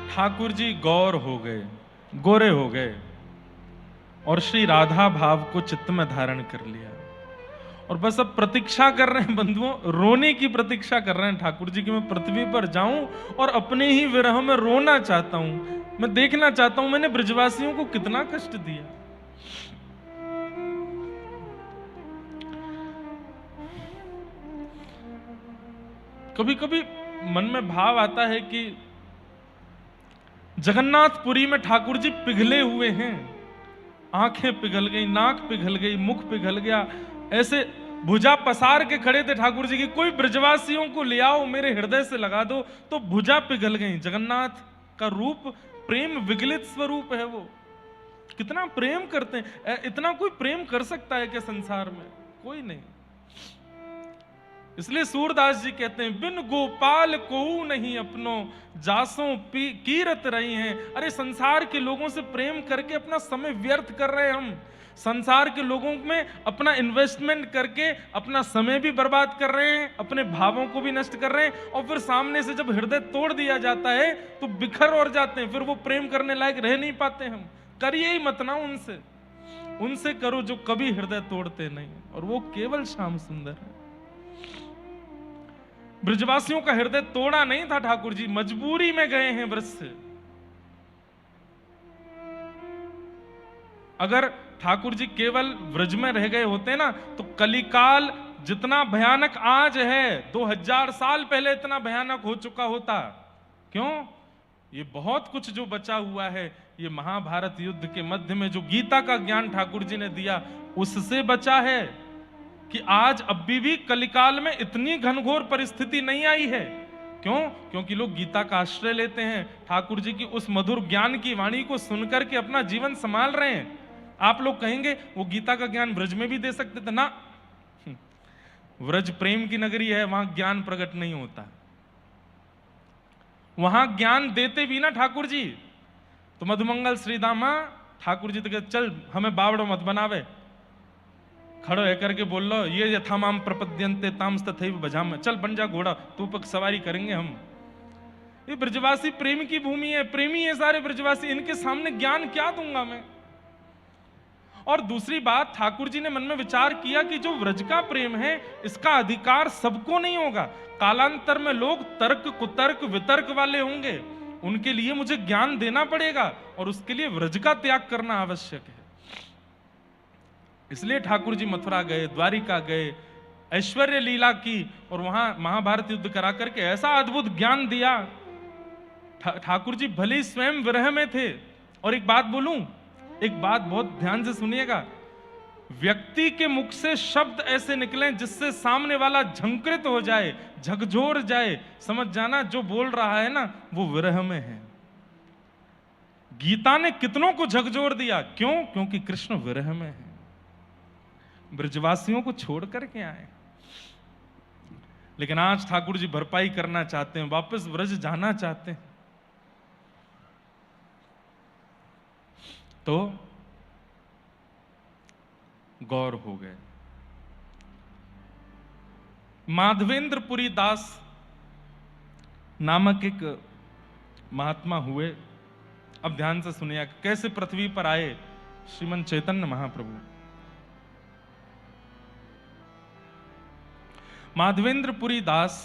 ठाकुर जी गौर हो गए, गोरे हो गए और श्री राधा भाव को चित्त में धारण कर लिया और बस अब प्रतीक्षा कर रहे हैं बंधुओं, रोने की प्रतीक्षा कर रहे हैं ठाकुर जी कि मैं पृथ्वी पर जाऊं और अपने ही विरह में रोना चाहता हूं, मैं देखना चाहता हूं मैंने ब्रजवासियों को कितना कष्ट दिया। कभी कभी मन में भाव आता है कि जगन्नाथपुरी में ठाकुर जी पिघले हुए हैं, आंखें पिघल गई, नाक पिघल गई, मुख पिघल गया, ऐसे भुजा पसार के खड़े थे ठाकुर जी की, कोई ब्रजवासियों को ले आओ मेरे हृदय से लगा दो, तो भुजा पिघल गई। जगन्नाथ का रूप प्रेम विगलित स्वरूप है, वो कितना प्रेम करते हैं, इतना कोई प्रेम कर सकता है क्या संसार में? कोई नहीं। इसलिए सूरदास जी कहते हैं बिन गोपाल को नहीं अपनो जासों कीरत रही हैं। अरे संसार के लोगों से प्रेम करके अपना समय व्यर्थ कर रहे हैं हम, संसार के लोगों में अपना इन्वेस्टमेंट करके अपना समय भी बर्बाद कर रहे हैं, अपने भावों को भी नष्ट कर रहे हैं, और फिर सामने से जब हृदय तोड़ दिया जाता है तो बिखर और जाते हैं, फिर वो प्रेम करने लायक रह नहीं पाते। हम करिए ही मत ना उनसे, उनसे करो जो कभी हृदय तोड़ते नहीं, और वो केवल श्याम सुंदर है। ब्रजवासियों का हृदय तोड़ा नहीं था ठाकुर जी, मजबूरी में गए हैं ब्रज से। अगर ठाकुर जी केवल ब्रज में रह गए होते ना तो कलिकाल जितना भयानक आज है 2000 साल पहले इतना भयानक हो चुका होता। क्यों? ये बहुत कुछ जो बचा हुआ है, ये महाभारत युद्ध के मध्य में जो गीता का ज्ञान ठाकुर जी ने दिया उससे बचा है कि आज अभी भी कलिकाल में इतनी घनघोर परिस्थिति नहीं आई है। क्यों? क्योंकि लोग गीता का आश्रय लेते हैं, ठाकुर जी की उस मधुर ज्ञान की वाणी को सुनकर के अपना जीवन संभाल रहे हैं। आप लोग कहेंगे वो गीता का ज्ञान ब्रज में भी दे सकते थे ना, व्रज प्रेम की नगरी है, वहां ज्ञान प्रकट नहीं होता। वहां ज्ञान देते भी ना ठाकुर जी तो मधुमंगल श्रीदामा ठाकुर जी तो कहते चल हमें बावड़ो मत बनावे, खड़ो है करके बोल लो ये यथामाम प्रपद्यन्ते तामस तथैव भजाम, चल बन जा घोड़ा, तू पर सवारी करेंगे हम। ये ब्रजवासी प्रेम की भूमि है, प्रेमी है सारे ब्रजवासी, इनके सामने ज्ञान क्या दूंगा मैं। और दूसरी बात, ठाकुर जी ने मन में विचार किया कि जो व्रज का प्रेम है इसका अधिकार सबको नहीं होगा, कालांतर में लोग तर्क कुतर्क वितर्क वाले होंगे, उनके लिए मुझे ज्ञान देना पड़ेगा और उसके लिए व्रज का त्याग करना आवश्यक है। इसलिए ठाकुर जी मथुरा गए, द्वारिका गए, ऐश्वर्य लीला की और वहां महाभारत युद्ध करा करके ऐसा अद्भुत ज्ञान दिया। ठाकुर जी भले ही स्वयं विरह में थे। और एक बात बोलूं, एक बात बहुत ध्यान से सुनिएगा, व्यक्ति के मुख से शब्द ऐसे निकले जिससे सामने वाला झंकृत हो जाए, झकझोर जाए, समझ जाना जो बोल रहा है ना वो विरह में है। गीता ने कितनों को झकझोर दिया, क्यों? क्योंकि कृष्ण विरह में है, ब्रजवासियों को छोड़ करके आए। लेकिन आज ठाकुर जी भरपाई करना चाहते हैं, वापस ब्रज जाना चाहते हैं। तो गौर हो गए। माधवेंद्रपुरी दास नामक एक महात्मा हुए। अब ध्यान से सुनिए कैसे पृथ्वी पर आए श्रीमन चैतन्य महाप्रभु। माधवेंद्रपुरी दास,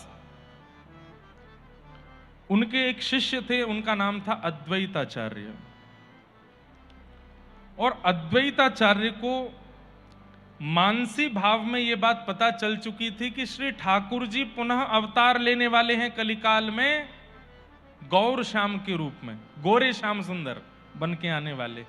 उनके एक शिष्य थे, उनका नाम था अद्वैताचार्य। और अद्वैताचार्य को मानसी भाव में यह बात पता चल चुकी थी कि श्री ठाकुर जी पुनः अवतार लेने वाले हैं कलिकाल में, गौर श्याम के रूप में, गोरे श्याम सुंदर बन के आने वाले।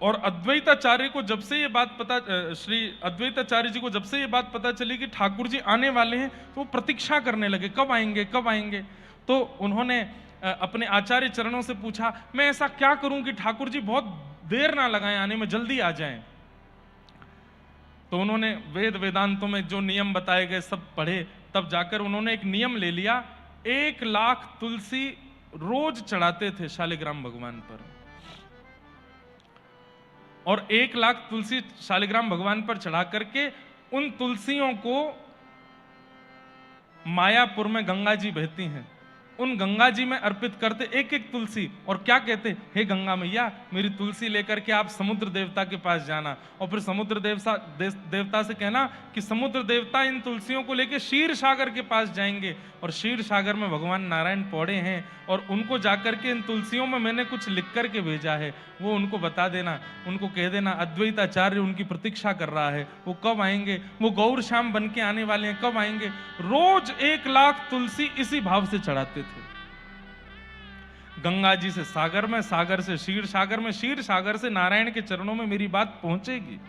और अद्वैताचार्य को जब से ये बात पता, श्री अद्वैताचार्य जी को जब से ये बात पता चली कि ठाकुर जी आने वाले हैं, तो वो प्रतीक्षा करने लगे, कब आएंगे कब आएंगे। तो उन्होंने अपने आचार्य चरणों से पूछा, मैं ऐसा क्या करूं कि ठाकुर जी बहुत देर ना लगाएं आने में, जल्दी आ जाएं। तो उन्होंने वेद वेदांतों में जो नियम बताए गए सब पढ़े, तब जाकर उन्होंने एक नियम ले लिया। 1 लाख तुलसी रोज चढ़ाते थे शालिग्राम भगवान पर, और 1 लाख तुलसी शालिग्राम भगवान पर चढ़ा करके उन तुलसियों को मायापुर में गंगा जी बहती हैं, उन गंगा जी में अर्पित करते एक एक तुलसी। और क्या कहते, हे गंगा मैया मेरी तुलसी लेकर के आप समुद्र देवता के पास जाना, और फिर समुद्र देवता से कहना कि समुद्र देवता इन तुलसियों को लेकर क्षीर सागर के पास जाएंगे, और क्षीर सागर में भगवान नारायण पौड़े हैं, और उनको जाकर के इन तुलसियों में मैंने कुछ लिख करके भेजा है, वो उनको बता देना, उनको कह देना अद्वैताचार्य उनकी प्रतीक्षा कर रहा है, वो कब आएंगे, वो गौर श्याम बन के आने वाले हैं, कब आएंगे। रोज 1 लाख तुलसी इसी भाव से चढ़ाते थे, गंगा जी से सागर में, सागर से क्षीर सागर में, क्षीर सागर से नारायण के चरणों में मेरी बात पहुंचेगी।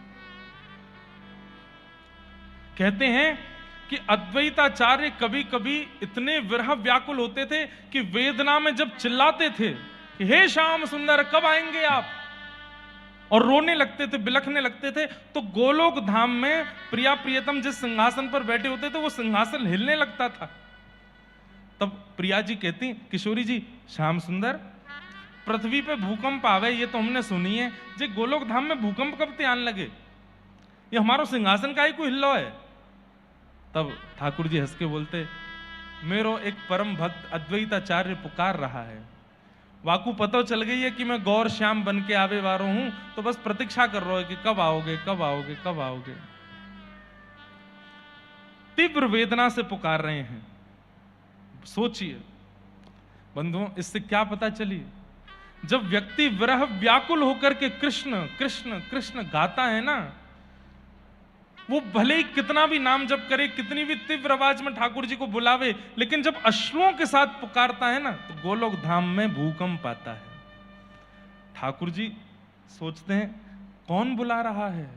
कहते हैं कि अद्वैताचार्य कभी कभी इतने विरह व्याकुल होते थे कि वेदना में जब चिल्लाते थे कि हे श्याम सुंदर कब आएंगे आप, और रोने लगते थे, बिलखने लगते थे, तो गोलोक धाम में प्रिया प्रियतम जिस सिंहासन पर बैठे होते थे वो सिंहासन हिलने लगता था। तब प्रिया जी कहती, किशोरी जी श्याम सुंदर पृथ्वी पे भूकंप आवे ये तो हमने सुनी है, जे गोलोक धाम में भूकंप कब ते आने लगे, ये हमारो सिंहासन का ही कोई हिल्लो है। तब ठाकुर जी हंस के बोलते, मेरो एक परम भक्त अद्वैताचार्य पुकार रहा है, वाकू पतो चल गई है कि मैं गौर श्याम बन के आवे वारो हूं, तो बस प्रतीक्षा कर रहा है कि कब आओगे कब आओगे कब आओगे। तीव्र वेदना से पुकार रहे हैं। सोचिए बंधुओं, इससे क्या पता चली, जब व्यक्ति विरह व्याकुल होकर के कृष्ण कृष्ण कृष्ण गाता है ना, वो भले ही कितना भी नाम जप करे, कितनी भी तीव्र आवाज में ठाकुर जी को बुलावे, लेकिन जब अश्रुओं के साथ पुकारता है ना, तो गोलोक धाम में भूकंप आता है। ठाकुर जी सोचते हैं कौन बुला रहा है,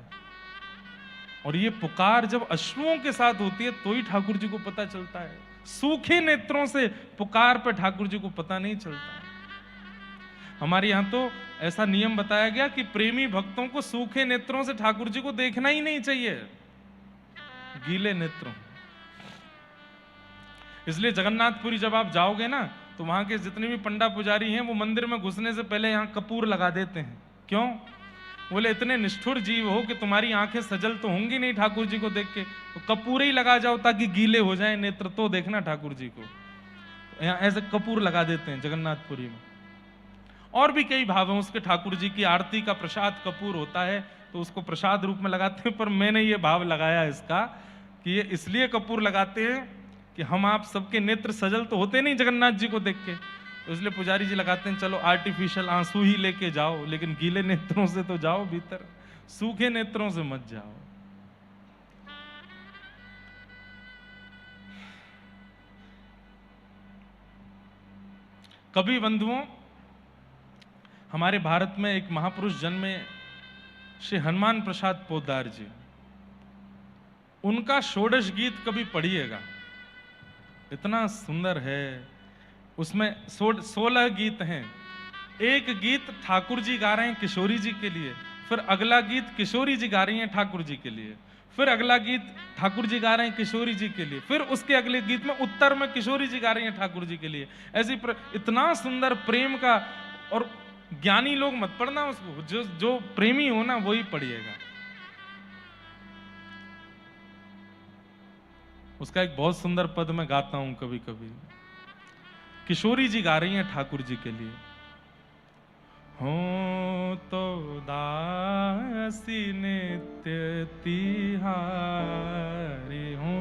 और ये पुकार जब अश्रुओं के साथ होती है तो ही ठाकुर जी को पता चलता है। सूखे नेत्रों से पुकार पर ठाकुर जी को पता नहीं चलता। हमारे यहां तो ऐसा नियम बताया गया कि प्रेमी भक्तों को सूखे नेत्रों से ठाकुर जी को देखना ही नहीं चाहिए, गीले नेत्रों। इसलिए जगन्नाथपुरी जब आप जाओगे ना, तो वहां के जितने भी पंडा पुजारी हैं वो मंदिर में घुसने से पहले यहां कपूर लगा देते हैं। क्यों? बोले इतने निष्ठुर जीव हो कि तुम्हारी आंखें सजल तो होंगी नहीं ठाकुर जी को देख के, तो कपूर ही लगा जाओ ताकि गीले हो जाए नेत्र, तो देखना ठाकुर जी को। यहाँ ऐसे कपूर लगा देते हैं जगन्नाथपुरी में। और भी कई भाव हैं उसके, ठाकुर जी की आरती का प्रसाद कपूर होता है तो उसको प्रसाद रूप में लगाते हैं। पर मैंने ये भाव लगाया इसका कि ये इसलिए कपूर लगाते हैं कि हम आप सबके नेत्र सजल तो होते नहीं जगन्नाथ जी को देख के, तो इसलिए पुजारी जी लगाते हैं चलो आर्टिफिशियल आंसू ही लेके जाओ, लेकिन गीले नेत्रों से तो जाओ भीतर, सूखे नेत्रों से मत जाओ। कभी बंधुओं, हमारे भारत में एक महापुरुष जन्मे, श्री हनुमान प्रसाद पोद्दार जी। उनका षोडश गीत कभी पढ़िएगा, इतना सुंदर है। उसमें 16 गीत हैं। एक गीत ठाकुर जी गा रहे हैं किशोरी जी के लिए, फिर अगला गीत किशोरी जी गा रही हैं ठाकुर जी के लिए, फिर अगला गीत ठाकुर जी गा रहे हैं किशोरी जी के लिए, फिर उसके अगले गीत में उत्तर में किशोरी जी गा रही हैं ठाकुर जी के लिए। ऐसी इतना सुंदर प्रेम का। और ज्ञानी लोग मत पढ़ना उसको, जो प्रेमी हो ना वही पढ़िएगा। उसका एक बहुत सुंदर पद मैं गाता हूं कभी कभी। किशोरी जी गा रही हैं ठाकुर जी के लिए। हो तो दासी नित्य तिहारी, हो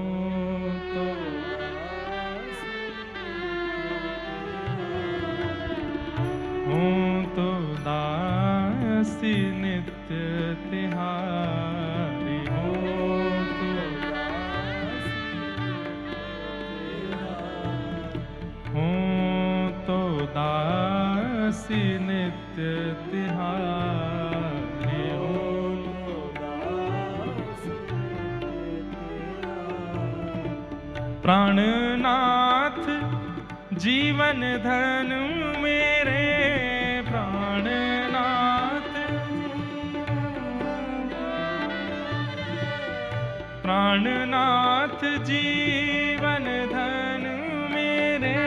तो दासी नित्य तिहारी, दासी नित्य तिहारी, प्राणनाथ जीवन धन मेरे, प्राणनाथ, प्राणनाथ जीवन धन मेरे,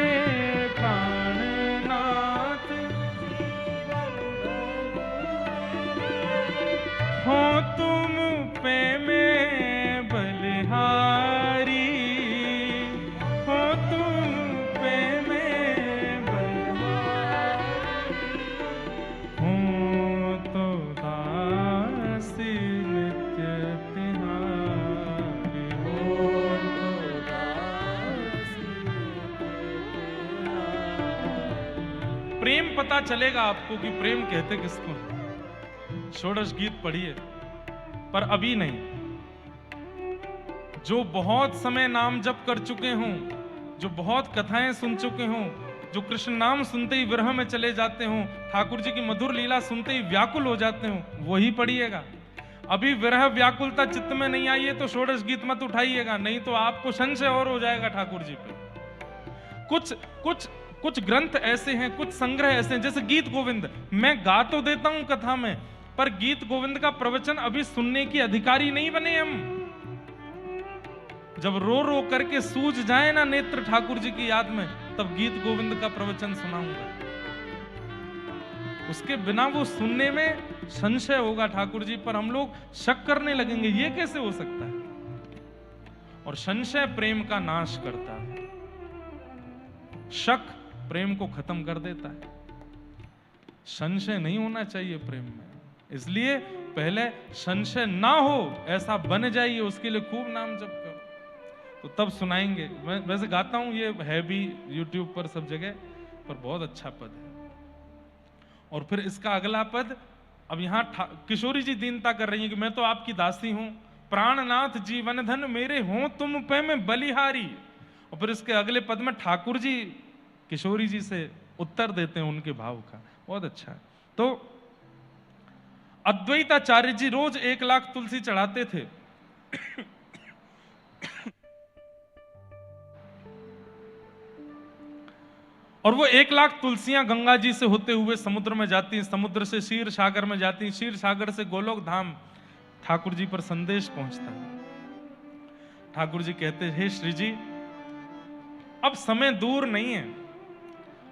हो तुम पे मैं बलिहारी, हो तुम पे मैं बलिहारी, हो तो दासी नित्य तिहारी, हो तो दासी नित्य तिहारी। प्रेम पता चलेगा आपको कि प्रेम कहते किसको। षोडश गीत पढ़िए, पर अभी नहीं। जो बहुत समय नाम जप कर चुके हों, जो बहुत कथाएं सुन चुके हों, जो कृष्ण नाम सुनते ही विरह में चले जाते हों, ठाकुर जी की मधुर लीला सुनते ही व्याकुल हो जाते हों, वही पढ़िएगा। अभी विरह व्याकुलता चित्त में नहीं आई है तो षोडश गीत मत उठाइएगा, नहीं तो आपको संशय और हो जाएगा ठाकुर जी पे। कुछ ग्रंथ ऐसे हैं, कुछ संग्रह ऐसे हैं, जैसे गीत गोविंद मैं गा तो देता हूं कथा में, पर गीत गोविंद का प्रवचन अभी सुनने की अधिकारी नहीं बने हम। जब रो रो करके सूज जाए ना नेत्र ठाकुर जी की याद में, तब गीत गोविंद का प्रवचन सुनाऊंगा। उसके बिना वो सुनने में संशय होगा ठाकुर जी पर, हम लोग शक करने लगेंगे ये कैसे हो सकता है। और संशय प्रेम का नाश करता है, शक प्रेम को खत्म कर देता है। संशय नहीं होना चाहिए प्रेम में, इसलिए पहले संशय ना हो ऐसा बन जाइए, उसके लिए खूब नाम जप करो, तो तब सुनाएंगे। मैं वैसे गाता हूं, ये है भी YouTube पर सब जगह पर, बहुत अच्छा पद है। और फिर इसका अगला पद, अब यहां किशोरी जी दीनता कर रही है कि मैं तो आपकी दासी हूं, प्राणनाथ जीवन धन मेरे हो तुम पे मैं बलिहारी। और फिर इसके अगले पद में ठाकुर जी किशोरी जी से उत्तर देते हैं उनके भाव का, बहुत अच्छा है। तो अद्वैताचार्य जी रोज 1 लाख तुलसी चढ़ाते थे। और वो 1 लाख तुलसियां गंगा जी से होते हुए समुद्र में जाती, समुद्र से क्षीर सागर में जाती, क्षीर सागर से गोलोक धाम ठाकुर जी पर संदेश पहुंचता है। ठाकुर जी कहते, हे श्री जी अब समय दूर नहीं है,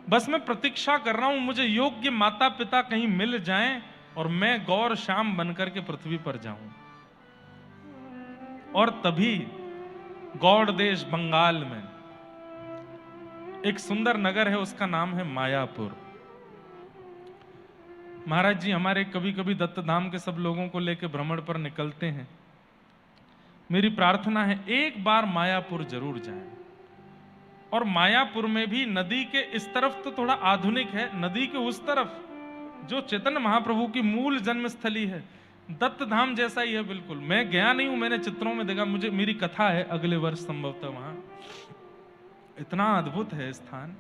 बस मैं प्रतीक्षा कर रहा हूं, मुझे योग्य माता पिता कहीं मिल जाएं और मैं गौर श्याम बनकर के पृथ्वी पर जाऊं। और तभी गौड़ देश बंगाल में एक सुंदर नगर है, उसका नाम है मायापुर। महाराज जी हमारे कभी कभी दत्त धाम के सब लोगों को लेकर भ्रमण पर निकलते हैं। मेरी प्रार्थना है एक बार मायापुर जरूर जाएं और मायापुर में भी नदी के इस तरफ तो थोड़ा आधुनिक है, नदी के उस तरफ जो चैतन्य महाप्रभु की मूल जन्मस्थली है, दत्त धाम जैसा ही है बिल्कुल। मैं गया नहीं हूं, मैंने चित्रों में देखा, मुझे मेरी कथा है अगले वर्ष संभवतः वहां। इतना अद्भुत है स्थान।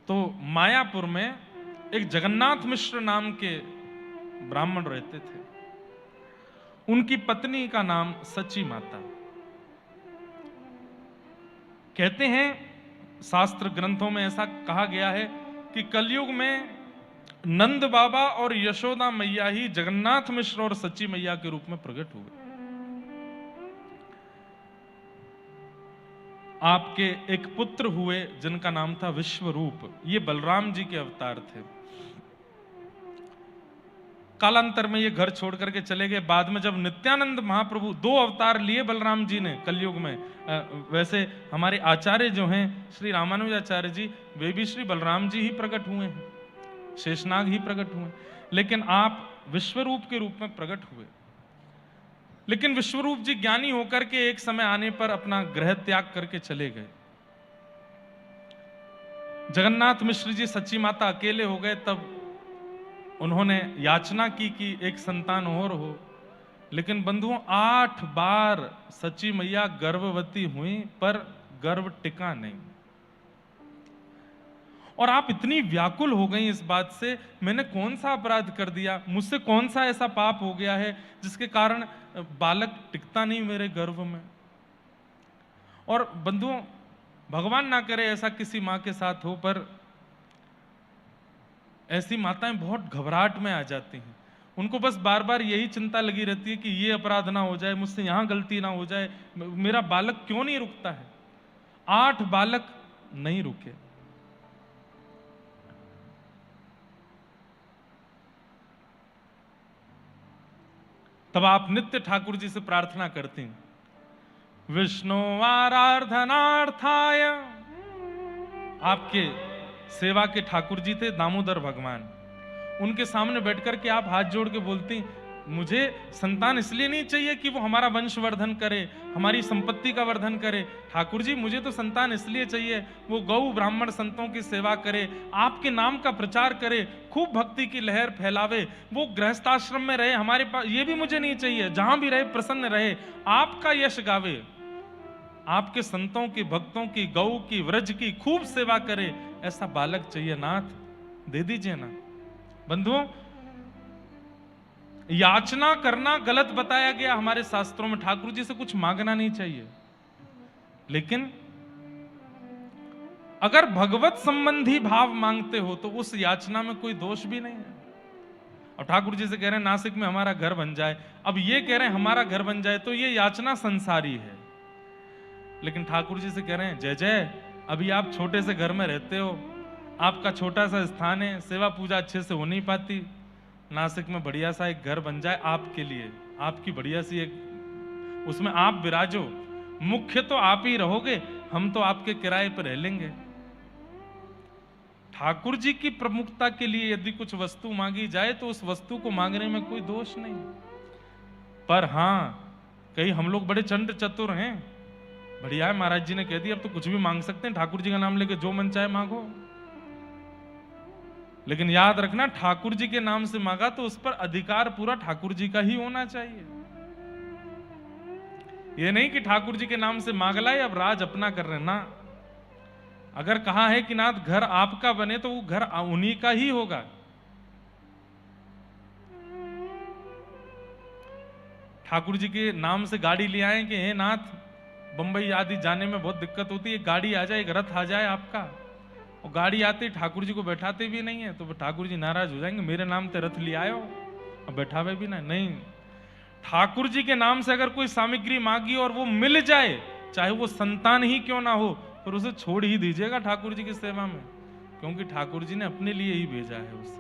तो मायापुर में एक जगन्नाथ मिश्र नाम के ब्राह्मण रहते थे। उनकी पत्नी का नाम सची माता। कहते हैं शास्त्र ग्रंथों में ऐसा कहा गया है कि कलयुग में नंद बाबा और यशोदा मैया ही जगन्नाथ मिश्र और सच्ची मैया के रूप में प्रकट हुए। आपके एक पुत्र हुए जिनका नाम था विश्वरूप। ये बलराम जी के अवतार थे। कालांतर में ये घर छोड़ करके चले गए। बाद में जब नित्यानंद महाप्रभु, 2 अवतार लिए बलराम जी ने कलयुग में। वैसे हमारे आचार्य जो हैं श्री रामानुजाचार्य जी, वे भी श्री बलराम जी ही प्रकट हुए हैं, शेषनाग ही प्रकट हुए, लेकिन आप विश्वरूप के रूप में प्रकट हुए। लेकिन विश्वरूप जी ज्ञानी होकर के एक समय आने पर अपना गृह त्याग करके चले गए। जगन्नाथ मिश्र जी सच्ची माता अकेले हो गए। तब उन्होंने याचना की कि एक संतान और हो। लेकिन बंधुओं 8 बार सच्ची मैया गर्भवती हुई पर गर्भ टिका नहीं। और आप इतनी व्याकुल हो गई इस बात से, मैंने कौन सा अपराध कर दिया, मुझसे कौन सा ऐसा पाप हो गया है जिसके कारण बालक टिकता नहीं मेरे गर्भ में। और बंधुओं भगवान ना करे ऐसा किसी मां के साथ हो, पर ऐसी माताएं बहुत घबराहट में आ जाती हैं। उनको बस बार बार यही चिंता लगी रहती है कि ये अपराध ना हो जाए, मुझसे यहां गलती ना हो जाए, मेरा बालक क्यों नहीं रुकता है। 8 बालक नहीं रुके। तब आप नित्य ठाकुर जी से प्रार्थना करती हैं, विष्णु आराधनार्थाय। आपके सेवा के ठाकुर जी थे दामोदर भगवान। उनके सामने बैठकर के आप हाथ जोड़ के बोलती, मुझे संतान इसलिए नहीं चाहिए कि वो हमारा वंश वर्धन करे, हमारी संपत्ति का वर्धन करे। ठाकुर जी मुझे तो संतान इसलिए चाहिए वो गौ ब्राह्मण संतों की सेवा करे, आपके नाम का प्रचार करे, खूब भक्ति की लहर फैलावे, वो गृहस्थाश्रम में रहे, हमारे पास ये भी मुझे नहीं चाहिए, जहां भी रहे प्रसन्न रहे, आपका यश गावे, आपके संतों की, भक्तों की, गौ की, व्रज की खूब सेवा करे, ऐसा बालक चाहिए नाथ, दे दीजिए ना। बंधुओं याचना करना गलत बताया गया हमारे शास्त्रों में। ठाकुर जी से कुछ मांगना नहीं चाहिए, लेकिन अगर भगवत संबंधी भाव मांगते हो तो उस याचना में कोई दोष भी नहीं है। और ठाकुर जी से कह रहे हैं नासिक में हमारा घर बन जाए, अब ये कह रहे हैं हमारा घर बन जाए, तो ये याचना संसारी है। लेकिन ठाकुर जी से कह रहे हैं जय जय, अभी आप छोटे से घर में रहते हो, आपका छोटा सा स्थान है, सेवा पूजा अच्छे से हो नहीं पाती, नासिक में बढ़िया सा एक घर बन जाए आपके लिए, आपकी बढ़िया सी एक, उसमें आप विराजो, मुख्य तो आप ही रहोगे, हम तो आपके किराए पर रह लेंगे। ठाकुर जी की प्रमुखता के लिए यदि कुछ वस्तु मांगी जाए तो उस वस्तु को मांगने में कोई दोष नहीं। पर हां कहीं हम लोग बड़े चंड चतुर हैं, बढ़िया है महाराज जी ने कह दिया अब तो कुछ भी मांग सकते हैं, ठाकुर जी का नाम लेके जो मन चाहे मांगो। लेकिन याद रखना ठाकुर जी के नाम से मांगा तो उस पर अधिकार पूरा ठाकुर जी का ही होना चाहिए। ये नहीं कि ठाकुर जी के नाम से मांग लाए अब राज अपना कर रहे ना। अगर कहा है कि नाथ घर आपका बने तो वो घर उन्हीं का ही होगा। ठाकुर जी के नाम से गाड़ी ले आए कि हे नाथ बंबई आदि जाने में बहुत दिक्कत होती है, गाड़ी आ जाए, एक रथ आ जाए आपका, और गाड़ी आते ठाकुर जी को बैठाते भी नहीं है तो ठाकुर जी नाराज हो जाएंगे, मेरे नाम पे रथ ले आयो अब बैठावे भी नहीं। ठाकुर जी के नाम से अगर कोई सामग्री मांगी और वो मिल जाए, चाहे वो संतान ही क्यों ना हो, पर उसे छोड़ ही दीजिएगा ठाकुर जी की सेवा में, क्योंकि ठाकुर जी ने अपने लिए ही भेजा है उसे।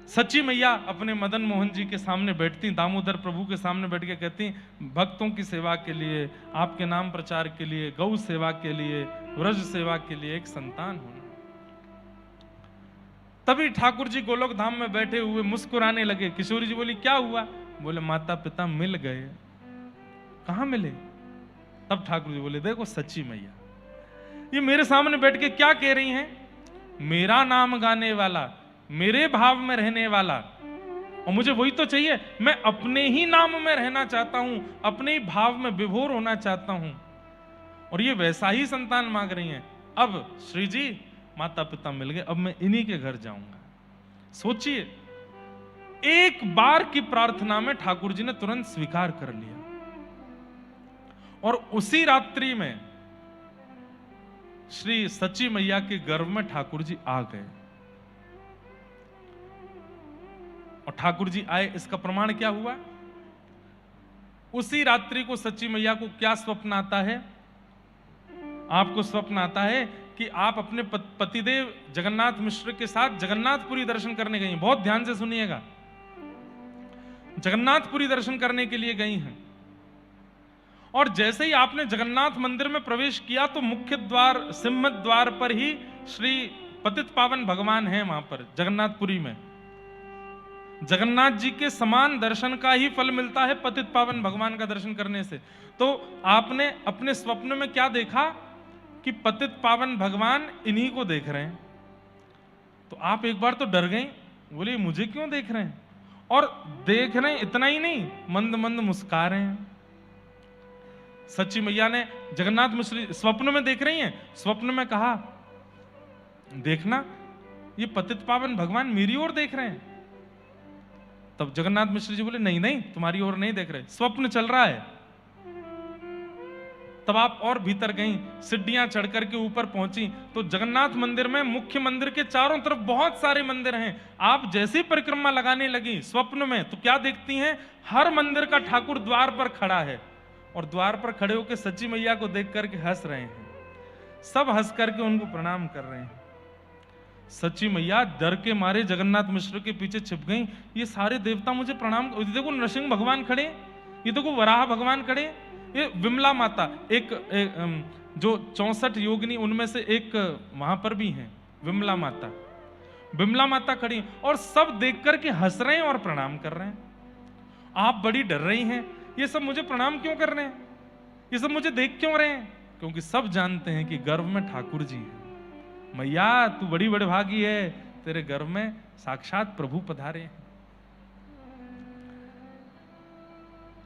सच्ची मैया अपने मदन मोहन जी के सामने बैठती, दामोदर प्रभु के सामने बैठ के कहती, भक्तों की सेवा के लिए, आपके नाम प्रचार के लिए, गौ सेवा के लिए, व्रज सेवा के लिए एक संतान होना। तभी ठाकुर जी गोलोक धाम में बैठे हुए मुस्कुराने लगे। किशोरी जी बोली क्या हुआ? बोले माता पिता मिल गए। कहां मिले? तब ठाकुर जी बोले, देखो सच्ची मैया ये मेरे सामने बैठ के क्या कह रही हैं, मेरा नाम गाने वाला, मेरे भाव में रहने वाला, और मुझे वही तो चाहिए। मैं अपने ही नाम में रहना चाहता हूं, अपने ही भाव में विभोर होना चाहता हूं, और ये वैसा ही संतान मांग रही हैं। अब श्री जी माता पिता मिल गए, अब मैं इन्हीं के घर जाऊंगा। सोचिए, एक बार की प्रार्थना में ठाकुर जी ने तुरंत स्वीकार कर लिया, और उसी रात्रि में श्री सच्ची मैया के गर्भ में ठाकुर जी आ गए। और ठाकुर जी आए, इसका प्रमाण क्या हुआ? उसी रात्रि को सच्ची मैया को क्या स्वप्न आता है? आपको स्वप्न आता है कि आप अपने पतिदेव जगन्नाथ मिश्र के साथ जगन्नाथपुरी दर्शन करने गई हैं। बहुत ध्यान से सुनिएगा, जगन्नाथपुरी दर्शन करने के लिए गई हैं, और जैसे ही आपने जगन्नाथ मंदिर में प्रवेश किया तो मुख्य द्वार सिंह द्वार पर ही श्री पतित पावन भगवान हैं। वहां पर जगन्नाथपुरी में जगन्नाथ जी के समान दर्शन का ही फल मिलता है पतित पावन भगवान का दर्शन करने से। तो आपने अपने स्वप्न में क्या देखा कि पतित पावन भगवान इन्हीं को देख रहे हैं। तो आप एक बार तो डर गई, बोले मुझे क्यों देख रहे हैं, और देख रहे हैं इतना ही नहीं, मंद मंद मुस्कुरा रहे हैं। सच्ची मैया ने जगन्नाथ मिश्र स्वप्न में देख रही हैं, स्वप्न में कहा, देखना ये पतित पावन भगवान मेरी ओर देख रहे हैं। तब जगन्नाथ मिश्र जी बोले, नहीं नहीं तुम्हारी ओर नहीं देख रहे, स्वप्न चल रहा है। तब आप और भीतर गईं, सीढ़ियां चढ़ करके ऊपर पहुंची तो जगन्नाथ मंदिर में, मुख्य मंदिर के चारों तरफ बहुत सारे मंदिर हैं। आप जैसी परिक्रमा लगाने लगी स्वप्न में, तो क्या देखती हैं? हर मंदिर का ठाकुर द्वार पर खड़ा है, और द्वार पर खड़े होकर सच्ची मैया को देख करके हंस रहे हैं। सब हंस करके उनको प्रणाम कर रहे हैं। सच्ची मैया डर के मारे जगन्नाथ मिश्र के पीछे छिप गई। ये सारे देवता मुझे प्रणाम, देखो नरसिंह भगवान खड़े, ये देखो वराह भगवान खड़े, ये विमला माता, एक जो 64 योगिनी उनमें से एक वहां पर भी हैं, विमला माता, विमला माता खड़ी, और सब देख करके हंस रहे हैं और प्रणाम कर रहे हैं। आप बड़ी डर रही हैं, ये सब मुझे प्रणाम क्यों कर रहे हैं, ये सब मुझे देख क्यों रहे हैं? क्योंकि सब जानते हैं कि गर्भ में ठाकुर जी हैं। मैया तू बड़ी बड़े भागी है, तेरे गर्भ में साक्षात प्रभु पधारे हैं।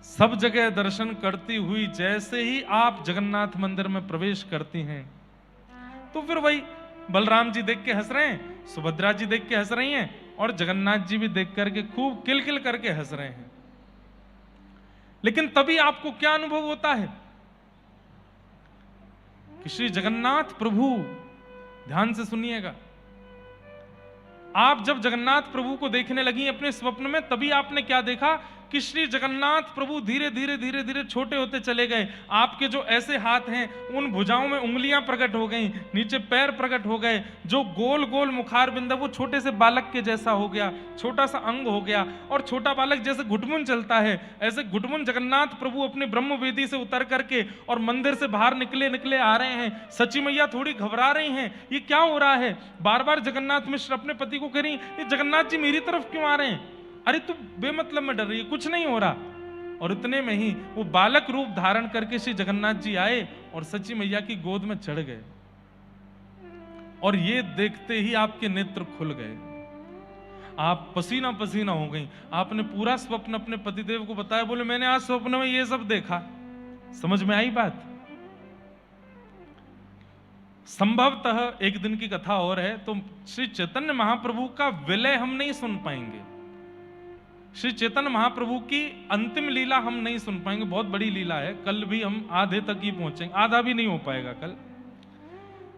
सब जगह दर्शन करती हुई जैसे ही आप जगन्नाथ मंदिर में प्रवेश करती हैं, तो फिर वही बलराम जी देख के हंस रहे हैं, सुभद्रा जी देख के हंस रही हैं, और जगन्नाथ जी भी देख करके खूब किलकिल करके हंस रहे हैं। लेकिन तभी आपको क्या अनुभव होता है कि श्री जगन्नाथ प्रभु, ध्यान से सुनिएगा, आप जब जगन्नाथ प्रभु को देखने लगी अपने स्वप्न में, तभी आपने क्या देखा कि श्री जगन्नाथ प्रभु धीरे धीरे धीरे धीरे छोटे होते चले गए। आपके जो ऐसे हाथ हैं, उन भुजाओं में उंगलियां प्रकट हो गई, नीचे पैर प्रकट हो गए, जो गोल गोल मुखार बिंद वो छोटे से बालक के जैसा हो गया, छोटा सा अंग हो गया, और छोटा बालक जैसे घुटमुन चलता है, ऐसे घुटमुन जगन्नाथ प्रभु अपने ब्रह्म वेदी से उतर करके और मंदिर से बाहर निकले निकले आ रहे हैं। सच्ची मैया थोड़ी घबरा रही हैं, ये क्या हो रहा है? बार बार जगन्नाथ मिश्र अपने पति को कह रही, ये जगन्नाथ जी मेरी तरफ क्यों आ रहे हैं? अरे तू बेमतलब में डर रही है, कुछ नहीं हो रहा। और इतने में ही वो बालक रूप धारण करके श्री जगन्नाथ जी आए और सच्ची मैया की गोद में चढ़ गए, और ये देखते ही आपके नेत्र खुल गए, आप पसीना पसीना हो गई। आपने पूरा स्वप्न अपने पतिदेव को बताया, बोले मैंने आज स्वप्न में ये सब देखा। समझ में आई बात? संभवतः एक दिन की कथा और है, तो श्री चैतन्य महाप्रभु का विलय हम नहीं सुन पाएंगे, श्री चैतन्य महाप्रभु की अंतिम लीला हम नहीं सुन पाएंगे। बहुत बड़ी लीला है, कल भी हम आधे तक ही पहुंचेंगे, आधा भी नहीं हो पाएगा कल।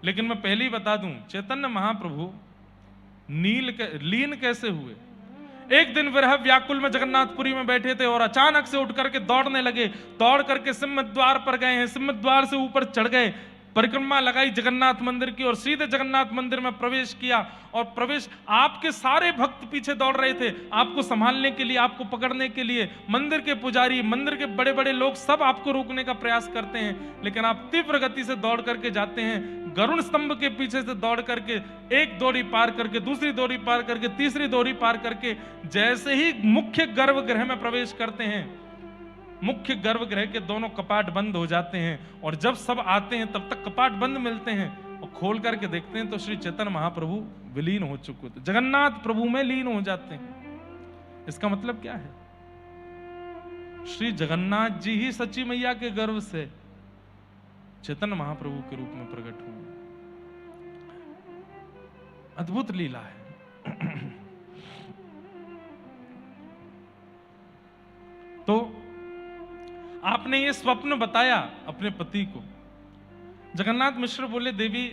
लेकिन मैं पहले ही बता दूं, चैतन्य महाप्रभु लीन कैसे हुए। एक दिन विरह व्याकुल में जगन्नाथपुरी में बैठे थे और अचानक से उठ करके दौड़ने लगे, दौड़ करके सिंह द्वार पर गए हैं, सिंह द्वार से ऊपर चढ़ गए, परिक्रमा लगाई जगन्नाथ मंदिर की और सीधे जगन्नाथ मंदिर में प्रवेश किया। और प्रवेश, आपके सारे भक्त पीछे दौड़ रहे थे आपको संभालने के लिए, आपको पकड़ने के लिए। मंदिर के पुजारी, मंदिर के बड़े बड़े लोग सब आपको रोकने का प्रयास करते हैं, लेकिन आप तीव्र गति से दौड़ करके जाते हैं। गरुड़ स्तंभ के पीछे से दौड़ करके एक दौड़ी पार करके, दूसरी दौड़ी पार करके, तीसरी दौड़ी पार करके जैसे ही मुख्य गर्भगृह में प्रवेश करते हैं, मुख्य गर्भगृह के दोनों कपाट बंद हो जाते हैं और जब सब आते हैं तब तक कपाट बंद मिलते हैं और खोल करके देखते हैं तो श्री चैतन्य महाप्रभु विलीन हो चुके थे, जगन्नाथ प्रभु में लीन हो जाते हैं। इसका मतलब क्या है? श्री जगन्नाथ जी ही सच्ची मैया के गर्भ से चैतन्य महाप्रभु के रूप में प्रकट हुए। अद्भुत लीला है। तो आपने ये स्वप्न बताया अपने पति को। जगन्नाथ मिश्र बोले, देवी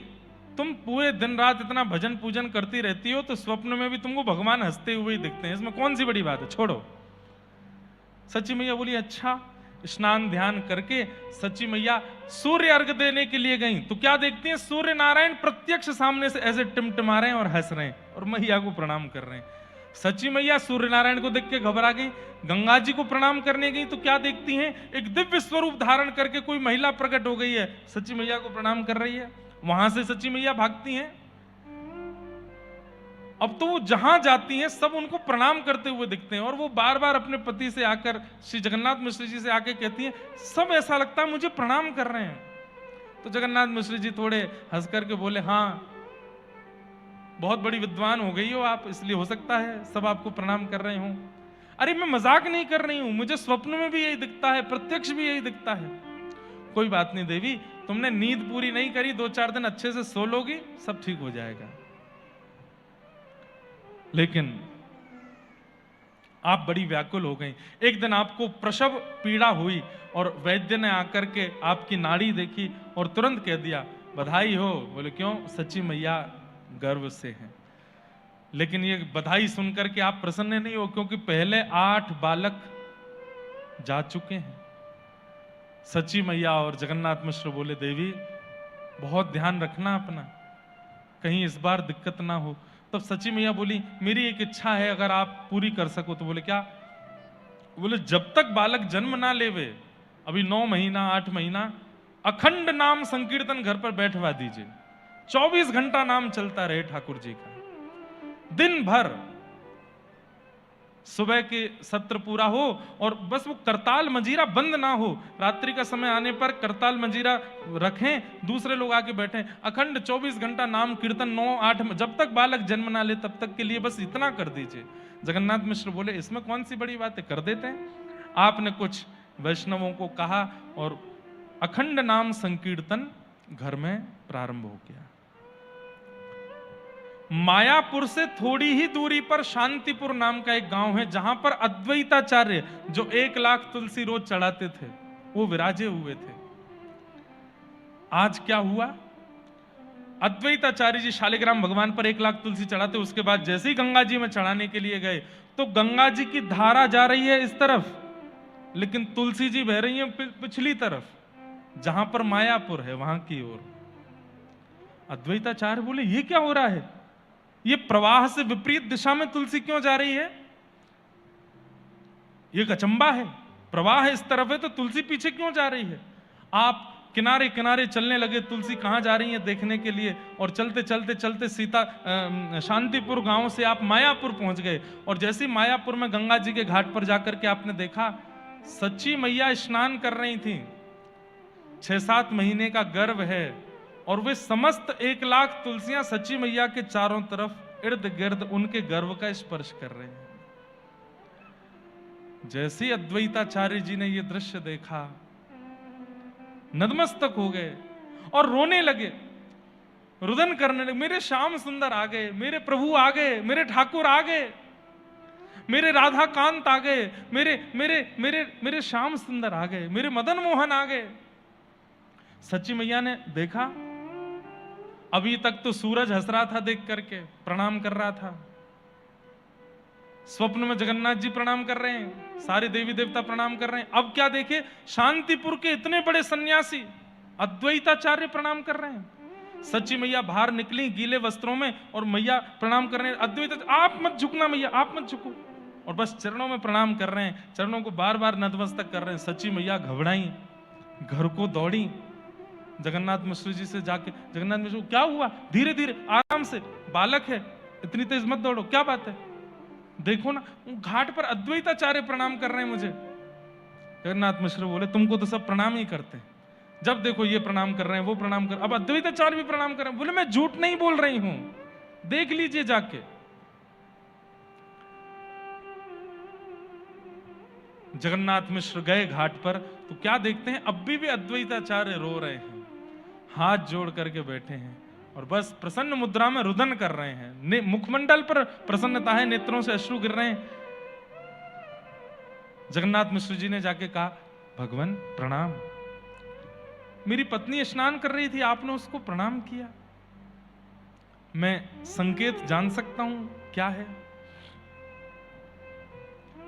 तुम पूरे दिन रात इतना भजन पूजन करती रहती हो तो स्वप्न में भी तुमको भगवान हंसते हुए ही दिखते हैं, इसमें कौन सी बड़ी बात है, छोड़ो। सच्ची मैया बोली, अच्छा। स्नान ध्यान करके सच्ची मैया सूर्य अर्घ देने के लिए गई तो क्या देखती हैं? सूर्य नारायण प्रत्यक्ष सामने से ऐसे टिमटिमा रहे हैं और हंस रहे हैं और मैया को प्रणाम कर रहे हैं। सच्ची मैया सूर्य नारायण को देख के घबरा गई, गंगा जी को प्रणाम करने गई तो क्या देखती हैं? एक दिव्य स्वरूप धारण करके कोई महिला प्रकट हो गई है, सच्ची मैया को प्रणाम कर रही है। वहां से सच्ची मैया भागती हैं। अब तो वो जहां जाती हैं सब उनको प्रणाम करते हुए दिखते हैं और वो बार बार अपने पति से आकर श्री जगन्नाथ मिश्र जी से आके कहती हैं, सब ऐसा लगता है मुझे प्रणाम कर रहे हैं। तो जगन्नाथ मिश्र जी थोड़े हंस करके बोले, हाँ बहुत बड़ी विद्वान हो गई हो आप, इसलिए हो सकता है सब आपको प्रणाम कर रहे हो। अरे मैं मजाक नहीं कर रही हूं, मुझे स्वप्न में भी यही दिखता है, प्रत्यक्ष भी यही दिखता है। कोई बात नहीं देवी, तुमने नींद पूरी नहीं करी, 2-4 दिन अच्छे से सो लोगी, सब ठीक हो जाएगा। लेकिन आप बड़ी व्याकुल हो गई। एक दिन आपको प्रसव पीड़ा हुई और वैद्य ने आकर के आपकी नाड़ी देखी और तुरंत कह दिया, बधाई हो। बोले क्यों? सच्ची मैया गर्भ से हैं। लेकिन ये बधाई सुनकर के आप प्रसन्न नहीं हो, क्योंकि पहले 8 बालक जा चुके हैं। सच्ची मैया और जगन्नाथ मिश्र बोले, देवी बहुत ध्यान रखना अपना, कहीं इस बार दिक्कत ना हो। तब सच्ची मैया बोली, मेरी एक इच्छा है, अगर आप पूरी कर सको तो। बोले क्या? बोले जब तक बालक जन्म ना लेवे, अभी 9 महीना 8 महीना, अखंड नाम संकीर्तन घर पर बैठवा दीजिए, 24 घंटा नाम चलता रहे ठाकुर जी का, दिन भर। सुबह के सत्र पूरा हो और बस वो करताल मंजीरा बंद ना हो, रात्रि का समय आने पर करताल मंजीरा रखें, दूसरे लोग आके बैठें, अखंड 24 घंटा नाम कीर्तन 9-8, जब तक बालक जन्म ना ले तब तक के लिए बस इतना कर दीजिए। जगन्नाथ मिश्र बोले, इसमें कौन सी बड़ी बात है, कर देते हैं। आपने कुछ वैष्णवों को कहा और अखंड नाम संकीर्तन घर में प्रारंभ हो गया। मायापुर से थोड़ी ही दूरी पर शांतिपुर नाम का एक गांव है, जहां पर अद्वैताचार्य जो 1 लाख तुलसी रोज चढ़ाते थे वो विराजे हुए थे। आज क्या हुआ? अद्वैताचार्य जी शालिग्राम भगवान पर 1 लाख तुलसी चढ़ाते, उसके बाद जैसे ही गंगा जी में चढ़ाने के लिए गए तो गंगा जी की धारा जा रही है इस तरफ, लेकिन तुलसी जी बह रही है पिछली तरफ, जहां पर मायापुर है वहां की ओर। अद्वैताचार्य बोले, ये क्या हो रहा है? ये प्रवाह से विपरीत दिशा में तुलसी क्यों जा रही है? ये अचंबा है। प्रवाह इस तरफ है तो तुलसी पीछे क्यों जा रही है? आप किनारे किनारे चलने लगे, तुलसी कहां जा रही है देखने के लिए, और चलते चलते चलते शांतिपुर गांव से आप मायापुर पहुंच गए। और जैसे ही मायापुर में गंगा जी के घाट पर जाकर के आपने देखा, सच्ची मैया स्नान कर रही थी, 6-7 महीने का गर्भ है, और वे समस्त 1 लाख तुलसियां सच्ची मैया के चारों तरफ इर्द गिर्द उनके गर्भ का स्पर्श कर रहे हैं। जैसे ही अद्वैताचार्य जी ने यह दृश्य देखा, नतमस्तक हो गए और रोने लगे, रुदन करने लगे, मेरे श्याम सुंदर आ गए, मेरे प्रभु आ गए, मेरे ठाकुर आ गए, मेरे राधा कांत आ गए, मेरे मेरे मेरे मेरे श्याम सुंदर आ गए, मेरे मदन मोहन आ गए। सच्ची मैया ने देखा, अभी तक तो सूरज हंस रहा था देख करके, प्रणाम कर रहा था। स्वप्न में जगन्नाथ जी प्रणाम कर रहे हैं, सारे देवी देवता प्रणाम कर रहे हैं। अब क्या देखे, शांतिपुर के इतने बड़े सन्यासी अद्वैताचार्य प्रणाम कर रहे हैं। सच्ची मैया बाहर निकली गीले वस्त्रों में और मैया प्रणाम कर रहे हैं। अद्वैत, आप मत झुकना मैया, आप मत झुको, और बस चरणों में प्रणाम कर रहे हैं, चरणों को बार बार नतमस्तक कर रहे हैं। सच्ची मैया घबराई, घर को दौड़ी, जगन्नाथ मिश्र जी से जाके, जगन्नाथ मिश्र क्या हुआ? धीरे धीरे आराम से, बालक है, इतनी तेज मत दौड़ो, क्या बात है? देखो ना, घाट पर अद्वैताचार्य प्रणाम कर रहे हैं मुझे। जगन्नाथ मिश्र बोले तुमको तो सब प्रणाम ही करते हैं, जब देखो ये प्रणाम कर रहे हैं, वो प्रणाम कर, अब अद्वैताचार्य भी प्रणाम कर रहे हैं। बोले मैं झूठ नहीं बोल रही हूं, देख लीजिए जाके। जगन्नाथ मिश्र गए घाट पर तो क्या देखते हैं, अब भी अद्वैताचार्य रो रहे हैं, हाथ जोड़ करके बैठे हैं और बस प्रसन्न मुद्रा में रुदन कर रहे हैं। मुखमंडल पर प्रसन्नता है, नेत्रों से अश्रु गिर रहे हैं। जगन्नाथ मिश्र जी ने जाके कहा, भगवान प्रणाम, मेरी पत्नी स्नान कर रही थी, आपने उसको प्रणाम किया, मैं संकेत जान सकता हूं क्या है?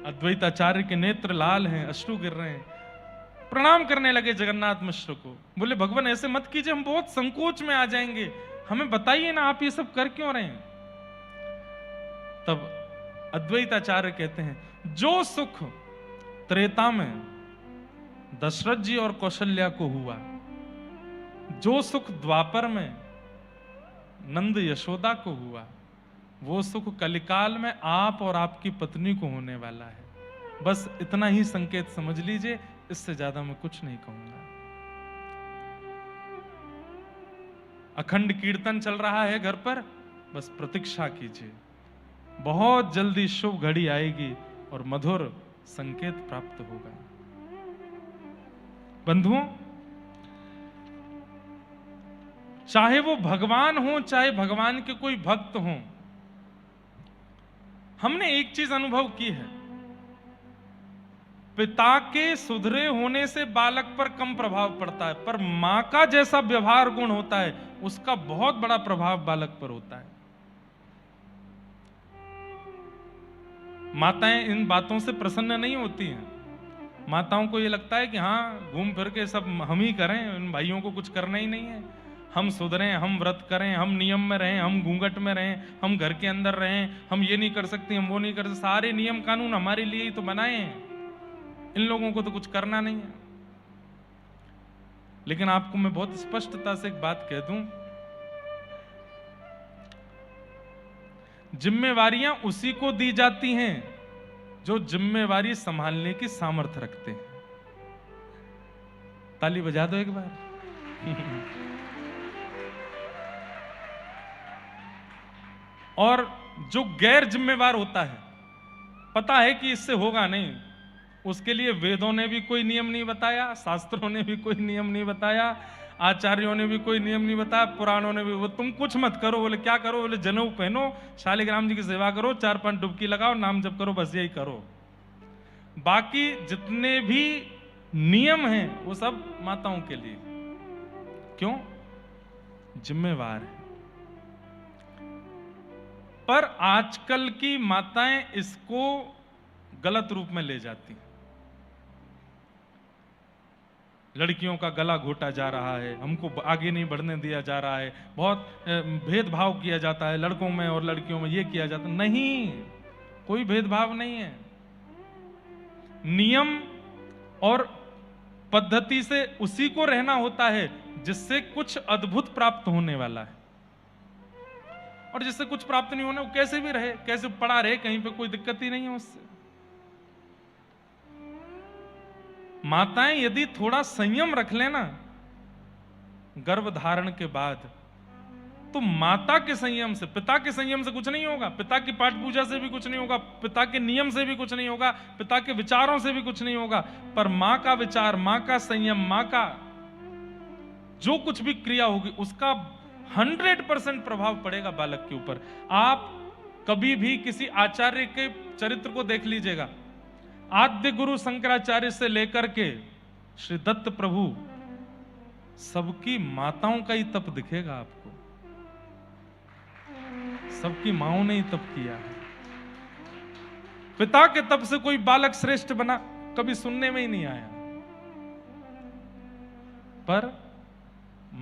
अद्वैताचार्य के नेत्र लाल हैं, अश्रु गिर रहे हैं, प्रणाम करने लगे जगन्नाथ मिश्र को। बोले भगवान ऐसे मत कीजिए, हम बहुत संकोच में आ जाएंगे, हमें बताइए ना आप ये सब कर क्यों रहे हैं? तब अद्वैताचार्य कहते हैं, जो सुख त्रेता में दशरथ जी और कौशल्या को हुआ, जो सुख द्वापर में नंद यशोदा को हुआ, वो सुख कलिकाल में आप और आपकी पत्नी को होने वाला है। बस इतना ही संकेत समझ लीजिए, इससे ज्यादा मैं कुछ नहीं कहूंगा। अखंड कीर्तन चल रहा है घर पर, बस प्रतीक्षा कीजिए, बहुत जल्दी शुभ घड़ी आएगी और मधुर संकेत प्राप्त होगा। बंधुओं, चाहे वो भगवान हो, चाहे भगवान के कोई भक्त हो, हमने एक चीज अनुभव की है, पिता के सुधरे होने से बालक पर कम प्रभाव पड़ता है, पर मां का जैसा व्यवहार गुण होता है उसका बहुत बड़ा प्रभाव बालक पर होता है। माताएं इन बातों से प्रसन्न नहीं होती हैं। माताओं को ये लगता है कि हाँ, घूम फिर के सब हम ही करें, इन भाइयों को कुछ करना ही नहीं है, हम सुधरें, हम व्रत करें, हम नियम में रहें, हम घूंघट में रहें, हम घर के अंदर रहें, हम ये नहीं कर सकते, हम वो नहीं कर सकते। सारे नियम कानून हमारे लिए ही तो बनाए हैं, इन लोगों को तो कुछ करना नहीं है। लेकिन आपको मैं बहुत स्पष्टता से एक बात कह दूं, जिम्मेवारियां उसी को दी जाती हैं जो जिम्मेवारी संभालने की सामर्थ्य रखते हैं। ताली बजा दो एक बार। और जो गैर जिम्मेवार होता है, पता है कि इससे होगा नहीं, उसके लिए वेदों ने भी कोई नियम नहीं बताया, शास्त्रों ने भी कोई नियम नहीं बताया, आचार्यों ने भी कोई नियम नहीं बताया, पुराणों ने भी, वो तुम कुछ मत करो। बोले क्या करो? बोले जनेऊ पहनो, शालिग्राम जी की सेवा करो, 4-5 डुबकी लगाओ, नाम जप करो, बस यही करो। बाकी जितने भी नियम हैं वो सब माताओं के लिए। क्यों? जिम्मेवार है। पर आजकल की माताएं इसको गलत रूप में ले जाती हैं। लड़कियों का गला घोटा जा रहा है, हमको आगे नहीं बढ़ने दिया जा रहा है, बहुत भेदभाव किया जाता है लड़कों में और लड़कियों में, ये किया जाता है। नहीं, कोई भेदभाव नहीं है। नियम और पद्धति से उसी को रहना होता है जिससे कुछ अद्भुत प्राप्त होने वाला है, और जिससे कुछ प्राप्त नहीं होना, वो कैसे भी रहे, कैसे पड़ा रहे, कहीं पे कोई दिक्कत ही नहीं है उससे। माताएं यदि थोड़ा संयम रख लेना गर्भ धारण के बाद, तो माता के संयम से, पिता के संयम से कुछ नहीं होगा, पिता की पाठ पूजा से भी कुछ नहीं होगा, पिता के नियम से भी कुछ नहीं होगा, पिता के विचारों से भी कुछ नहीं होगा, पर मां का विचार, मां का संयम, मां का जो कुछ भी क्रिया होगी उसका 100% प्रभाव पड़ेगा बालक के ऊपर। आप कभी भी किसी आचार्य के चरित्र को देख लीजिएगा, आद्य गुरु शंकराचार्य से लेकर के श्री दत्त प्रभु, सबकी माताओं का ही तप दिखेगा आपको, सबकी माओं ने ही तप किया है। पिता के तप से कोई बालक श्रेष्ठ बना कभी सुनने में ही नहीं आया, पर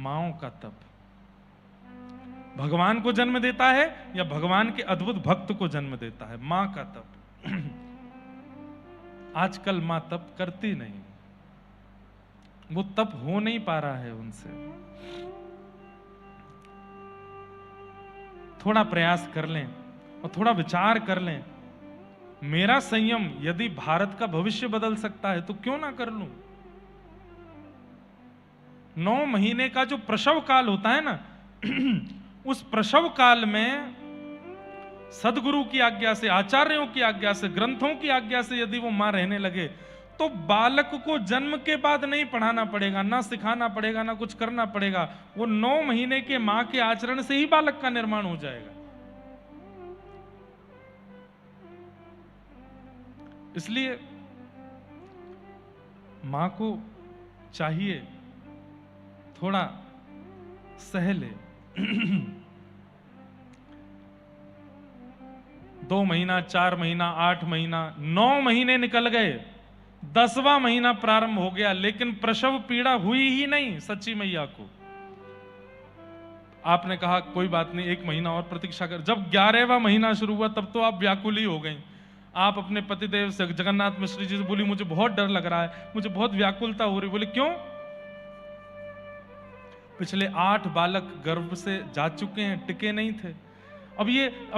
माओं का तप भगवान को जन्म देता है या भगवान के अद्भुत भक्त को जन्म देता है, मां का तप। आजकल मां तप करती नहीं, वो तप हो नहीं पा रहा है उनसे। थोड़ा प्रयास कर लें और थोड़ा विचार कर लें मेरा संयम यदि भारत का भविष्य बदल सकता है तो क्यों ना कर लूं। 9 महीने का जो प्रसव काल होता है ना, उस प्रसव काल में सदगुरु की आज्ञा से, आचार्यों की आज्ञा से, ग्रंथों की आज्ञा से यदि वो मां रहने लगे तो बालक को जन्म के बाद नहीं पढ़ाना पड़ेगा, ना सिखाना पड़ेगा, ना कुछ करना पड़ेगा। वो 9 महीने के मां के आचरण से ही बालक का निर्माण हो जाएगा। इसलिए मां को चाहिए थोड़ा सह ले। 2 महीना, 4 महीना, 8 महीना, 9 महीने निकल गए, 10वां महीना प्रारंभ हो गया, लेकिन प्रसव पीड़ा हुई ही नहीं सच्ची मैया को। आपने कहा कोई बात नहीं, 1 महीना और प्रतीक्षा कर। जब 11वां महीना शुरू हुआ तब तो आप व्याकुल ही हो गई। आप अपने पतिदेव से, जगन्नाथ मिश्र जी से बोली, मुझे बहुत डर लग रहा है, मुझे बहुत व्याकुलता हो रही। बोले क्यों? पिछले 8 बालक गर्भ से जा चुके हैं, टिके नहीं थे। अब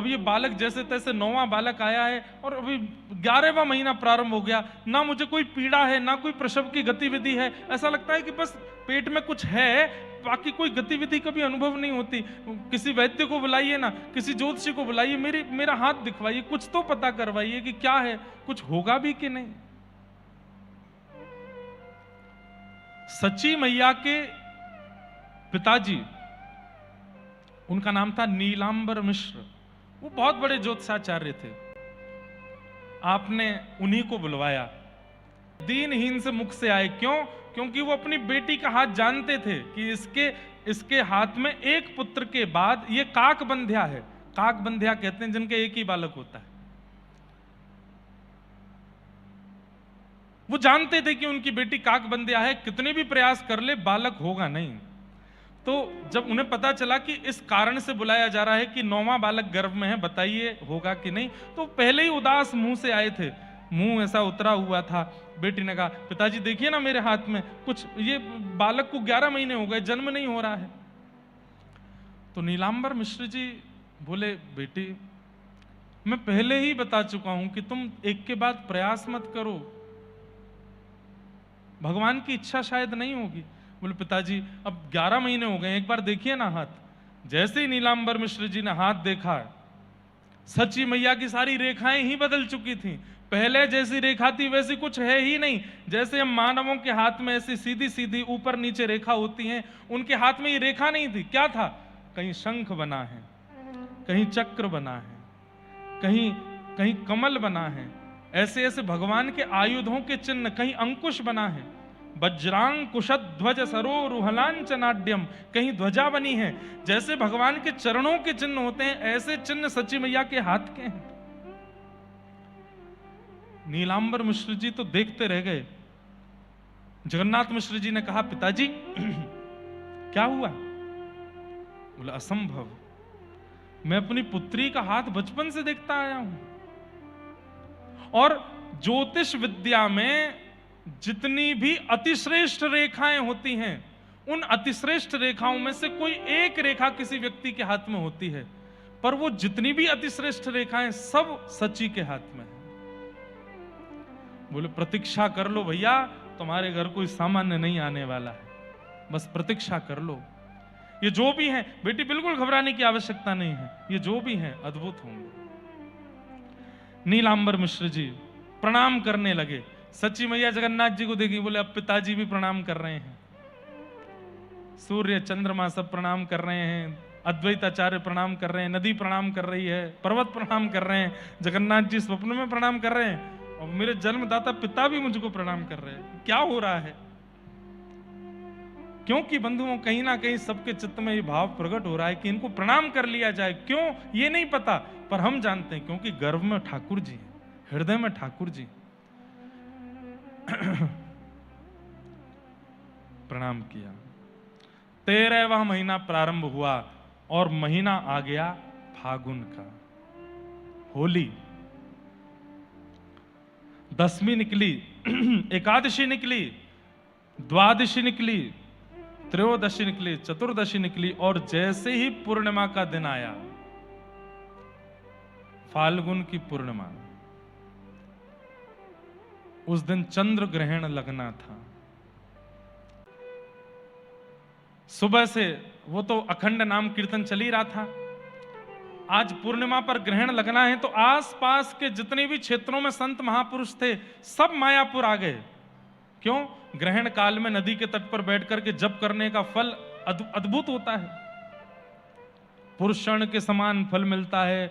ये बालक जैसे तैसे 9वां बालक आया है और अभी 11वां महीना प्रारंभ हो गया, ना मुझे कोई पीड़ा है, ना कोई प्रसव की गतिविधि है। ऐसा लगता है कि बस पेट में कुछ है, बाकी कोई गतिविधि कभी अनुभव नहीं होती। किसी वैद्य को बुलाइए ना, किसी ज्योतिषी को बुलाइए, मेरा हाथ दिखवाइए, कुछ तो पता करवाइए कि क्या है, कुछ होगा भी कि नहीं। सच्ची मैया के पिताजी, उनका नाम था नीलांबर मिश्र, वो बहुत बड़े ज्योतिषाचार्य थे। आपने उन्हीं को बुलवाया। दीनहीन से मुख से आए, क्यों? क्योंकि वो अपनी बेटी का हाथ जानते थे कि इसके हाथ में एक पुत्र के बाद ये काक बंध्या है। काक बंध्या कहते हैं जिनके एक ही बालक होता है। वो जानते थे कि उनकी बेटी काक बंध्या है, कितने भी प्रयास कर ले बालक होगा नहीं। तो जब उन्हें पता चला कि इस कारण से बुलाया जा रहा है कि 9वां बालक गर्भ में है, बताइए होगा कि नहीं, तो पहले ही उदास मुंह से आए थे, मुंह ऐसा उतरा हुआ था। बेटी ने कहा, पिताजी देखिए ना मेरे हाथ में कुछ, ये बालक को 11 महीने हो गए, जन्म नहीं हो रहा है। तो नीलांबर मिश्र जी बोले, बेटी मैं पहले ही बता चुका हूं कि तुम एक के बाद प्रयास मत करो, भगवान की इच्छा शायद नहीं होगी। बोले, पिताजी अब 11 महीने हो गए, एक बार देखिए ना हाथ। जैसे ही नीलांबर मिश्र जी ने हाथ देखा, सच्ची मैया की सारी रेखाएं ही बदल चुकी थीं। पहले जैसी रेखा थी वैसी कुछ है ही नहीं। जैसे हम मानवों के हाथ में ऐसी सीधी सीधी ऊपर नीचे रेखा होती हैं, उनके हाथ में ये रेखा नहीं थी। क्या था? कहीं शंख बना है, कहीं चक्र बना है, कहीं कमल बना है, ऐसे ऐसे भगवान के आयुधों के चिन्ह, कहीं अंकुश बना है, वज्रांकुशध्वज सरोरुहलांचनाड्यम, कहीं ध्वजा बनी है। जैसे भगवान के चरणों के चिन्ह होते हैं, ऐसे चिन्ह सच्ची मैया के हाथ के हैं। नीलांबर मिश्र जी तो देखते रह गए। जगन्नाथ मिश्र जी ने कहा, पिताजी क्या हुआ? बोला, असंभव, मैं अपनी पुत्री का हाथ बचपन से देखता आया हूं, और ज्योतिष विद्या में जितनी भी अतिश्रेष्ठ रेखाएं होती हैं, उन अतिश्रेष्ठ रेखाओं में से कोई एक रेखा किसी व्यक्ति के हाथ में होती है, पर वो जितनी भी अतिश्रेष्ठ रेखाएं सब सच्ची के हाथ में है। बोले, प्रतीक्षा कर लो भैया, तुम्हारे घर कोई सामान्य नहीं आने वाला है, बस प्रतीक्षा कर लो। ये जो भी हैं, बेटी बिल्कुल घबराने की आवश्यकता नहीं है, ये जो भी हैं अद्भुत होंगे। नीलांबर मिश्र जी प्रणाम करने लगे। सच्ची मैया जगन्नाथ जी को देखी, बोले अब पिताजी भी प्रणाम कर रहे हैं, सूर्य चंद्रमा सब प्रणाम कर रहे हैं, अद्वैताचार्य प्रणाम कर रहे हैं, नदी प्रणाम कर रही है, पर्वत प्रणाम कर रहे हैं, जगन्नाथ जी स्वप्न में प्रणाम कर रहे हैं, और मेरे जन्मदाता पिता भी मुझको प्रणाम कर रहे हैं। क्या हो रहा है? क्योंकि बंधुओं, कहीं ना कहीं सबके चित्त में ये भाव प्रकट हो रहा है कि इनको प्रणाम कर लिया जाए। क्यों ये नहीं पता, पर हम जानते हैं, क्योंकि गर्भ में ठाकुर जी, हृदय में ठाकुर जी। प्रणाम किया। 13वां महीना प्रारंभ हुआ और महीना आ गया फागुन का, होली। 10वीं निकली, एकादशी निकली, द्वादशी निकली, त्रयोदशी निकली, चतुर्दशी निकली, और जैसे ही पूर्णिमा का दिन आया, फाल्गुन की पूर्णिमा, उस दिन चंद्र ग्रहण लगना था। सुबह से वो तो अखंड नाम कीर्तन चल ही रहा था। आज पूर्णिमा पर ग्रहण लगना है तो आसपास के जितने भी क्षेत्रों में संत महापुरुष थे सब मायापुर आ गए। क्यों? ग्रहण काल में नदी के तट पर बैठ करके जप करने का फल अद्भुत होता है। पुरुषण के समान फल मिलता है।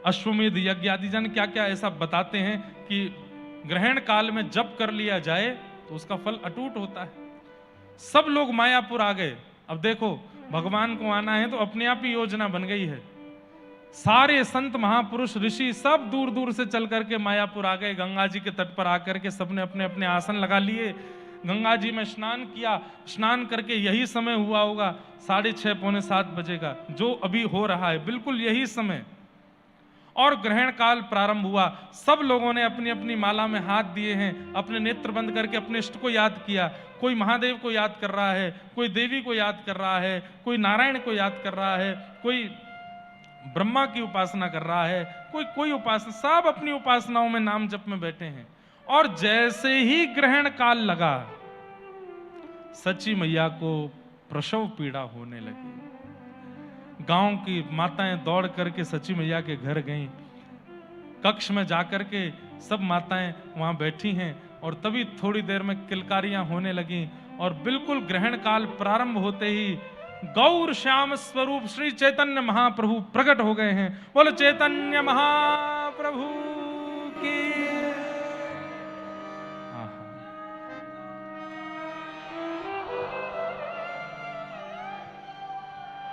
अश्वमेध यज्ञ आदि जन क्या क्या ऐसा बताते हैं कि ग्रहण काल में जप कर लिया जाए तो उसका फल अटूट होता है। सब लोग मायापुर आ गए। अब देखो भगवान को आना है तो अपने आप ही योजना बन गई है। सारे संत महापुरुष ऋषि सब दूर दूर से चल करके मायापुर आ गए। गंगा जी के तट पर आकर के सबने अपने अपने आसन लगा लिए। गंगा जी में स्नान किया। स्नान करके यही समय हुआ होगा 6:30 पौने 7 बजे का, जो अभी हो रहा है, बिल्कुल यही समय। और ग्रहण काल प्रारंभ हुआ। सब लोगों ने अपनी अपनी माला में हाथ दिए हैं, अपने नेत्र बंद करके अपने इष्ट को याद किया। कोई महादेव को याद कर रहा है, कोई देवी को याद कर रहा है, कोई नारायण को याद कर रहा है, कोई ब्रह्मा की उपासना कर रहा है, कोई कोई उपासना, सब अपनी उपासनाओं में नाम जप में बैठे हैं। और जैसे ही ग्रहण काल लगा, सची मैया को प्रसव पीड़ा होने लगी। गांव की माताएं दौड़ करके सची मैया के घर गईं। कक्ष में जाकर के सब माताएं वहां बैठी हैं और तभी थोड़ी देर में किलकारियां होने लगी और बिल्कुल ग्रहण काल प्रारंभ होते ही गौर श्याम स्वरूप श्री चैतन्य महाप्रभु प्रकट हो गए हैं। बोलो चैतन्य महाप्रभु की।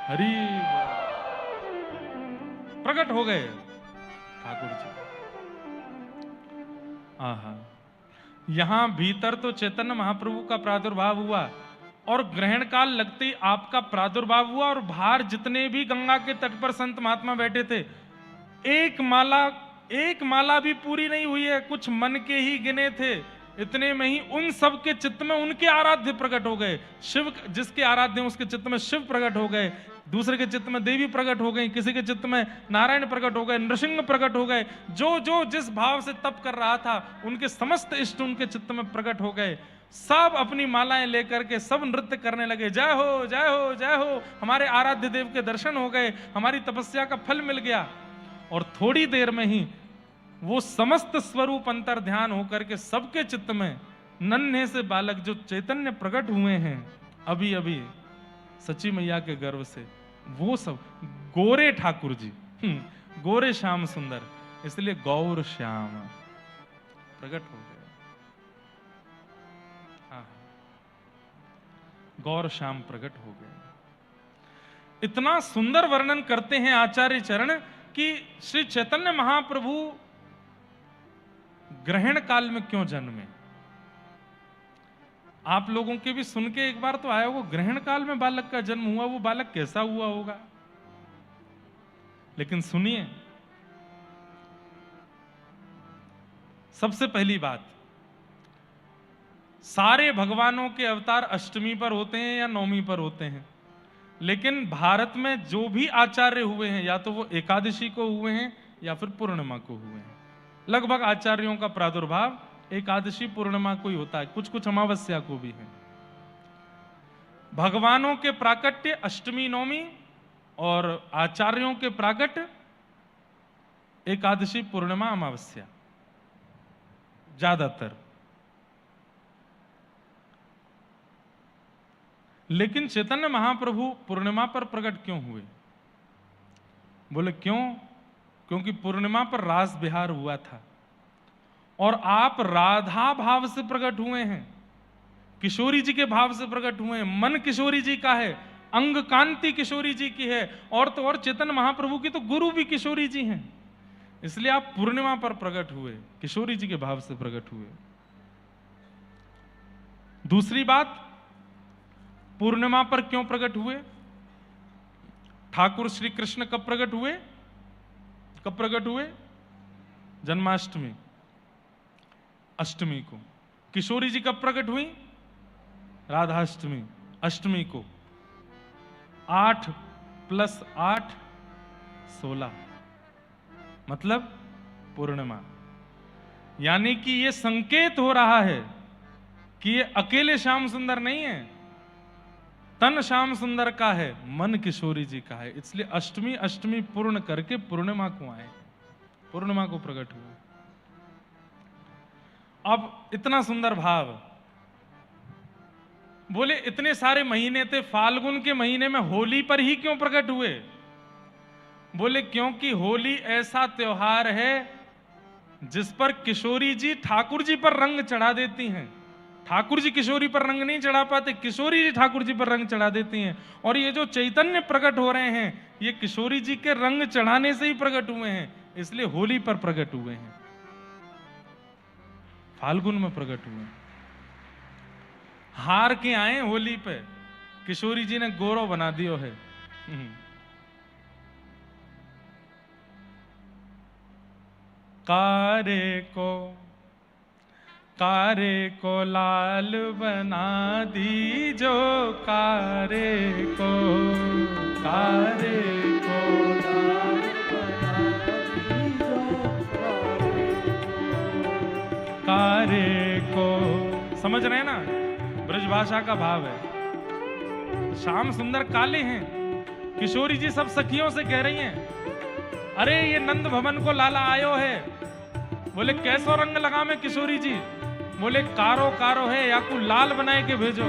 हरि प्रकट हो गए ठाकुर जी। आहा, यहां भीतर तो चैतन्य महाप्रभु का प्रादुर्भाव हुआ और ग्रहण काल लगते ही आपका प्रादुर्भाव हुआ। और बाहर जितने भी गंगा के तट पर संत महात्मा बैठे थे, एक माला भी पूरी नहीं हुई है, कुछ मन के ही गिने थे। इतने में ही उन सब के चित्त में उनके आराध्य प्रकट हो गए। शिव जिसके आराध्य उसके चित्त में शिव प्रकट हो गए, दूसरे के चित्त में देवी प्रकट हो गई, किसी के चित्त में नारायण प्रकट हो गए, नृसिंह प्रकट हो गए। जो जो जिस भाव से तप कर रहा था उनके समस्त इष्ट उनके चित्त में प्रकट हो गए। सब अपनी मालाएं लेकर के सब नृत्य करने लगे। जय हो जय हो जय हो, हमारे आराध्य देव के दर्शन हो गए, हमारी तपस्या का फल मिल गया। और थोड़ी देर में ही वो समस्त स्वरूप अंतर ध्यान होकर के सबके चित्त में नन्हे से बालक जो चैतन्य प्रकट हुए हैं अभी अभी सची मैया के गर्भ से, वो सब गोरे ठाकुर जी, गोरे श्याम सुंदर, इसलिए गौर श्याम प्रकट हो गए। हाँ, गौर श्याम प्रकट हो गए। इतना सुंदर वर्णन करते हैं आचार्य चरण कि श्री चैतन्य महाप्रभु ग्रहण काल में क्यों जन्मे। आप लोगों के भी सुन के एक बार तो आया होगा, ग्रहण काल में बालक का जन्म हुआ, वो बालक कैसा हुआ होगा। लेकिन सुनिए, सबसे पहली बात, सारे भगवानों के अवतार अष्टमी पर होते हैं या नवमी पर होते हैं, लेकिन भारत में जो भी आचार्य हुए हैं या तो वो एकादशी को हुए हैं या फिर पूर्णिमा को हुए हैं। लगभग आचार्यों का प्रादुर्भाव एकादशी पूर्णिमा को ही होता है, कुछ कुछ अमावस्या को भी है। भगवानों के प्राकट्य अष्टमी नवमी और आचार्यों के प्राकट्य एकादशी पूर्णिमा अमावस्या ज्यादातर। लेकिन चैतन्य महाप्रभु पूर्णिमा पर प्रकट क्यों हुए? बोले क्यों? क्योंकि पूर्णिमा पर रास विहार हुआ था और आप राधा भाव से प्रकट हुए हैं, किशोरी जी के भाव से प्रकट हुए हैं। मन किशोरी जी का है, अंग कांति किशोरी जी की है, और तो और चैतन्य महाप्रभु की तो गुरु भी किशोरी जी हैं। इसलिए आप पूर्णिमा पर प्रकट हुए, किशोरी जी के भाव से प्रकट हुए। दूसरी बात, पूर्णिमा पर क्यों प्रकट हुए? ठाकुर श्री कृष्ण कब प्रकट हुए? कब प्रकट हुए? जन्माष्टमी, अष्टमी को। किशोरी जी कब प्रकट हुई? राधाष्टमी, अष्टमी को। 8 + 8 16, मतलब पूर्णिमा। यानी कि ये संकेत हो रहा है कि ये अकेले श्याम सुंदर नहीं है, तन श्याम सुंदर का है, मन किशोरी जी का है। इसलिए अष्टमी अष्टमी पूर्ण करके पूर्णिमा को आए, पूर्णिमा को प्रकट हुए। अब इतना सुंदर भाव, बोले इतने सारे महीने थे, फाल्गुन के महीने में होली पर ही क्यों प्रकट हुए? बोले क्योंकि होली ऐसा त्योहार है जिस पर किशोरी जी ठाकुर जी पर रंग चढ़ा देती हैं। ठाकुर जी किशोरी पर रंग नहीं चढ़ा पाते, किशोरी जी ठाकुर जी पर रंग चढ़ा देती हैं। और ये जो चैतन्य प्रकट हो रहे हैं, ये किशोरी जी के रंग चढ़ाने से ही प्रकट हुए हैं, इसलिए होली पर प्रकट हुए हैं, फाल्गुन में प्रकट हुए। हार के आए होली पे, किशोरी जी ने गौरव बना दियो है। कारे को लाल बना दीजो, कारे को लाल बना दीजो, कारे को। समझ रहे हैं ना, ब्रज भाषा का भाव है। श्याम सुंदर काले हैं, किशोरी जी सब सखियों से कह रही हैं, अरे ये नंद भवन को लाला आयो है। बोले कैसो रंग लगा में किशोरी जी? बोले कारो कारो है, या को लाल बनाए के भेजो।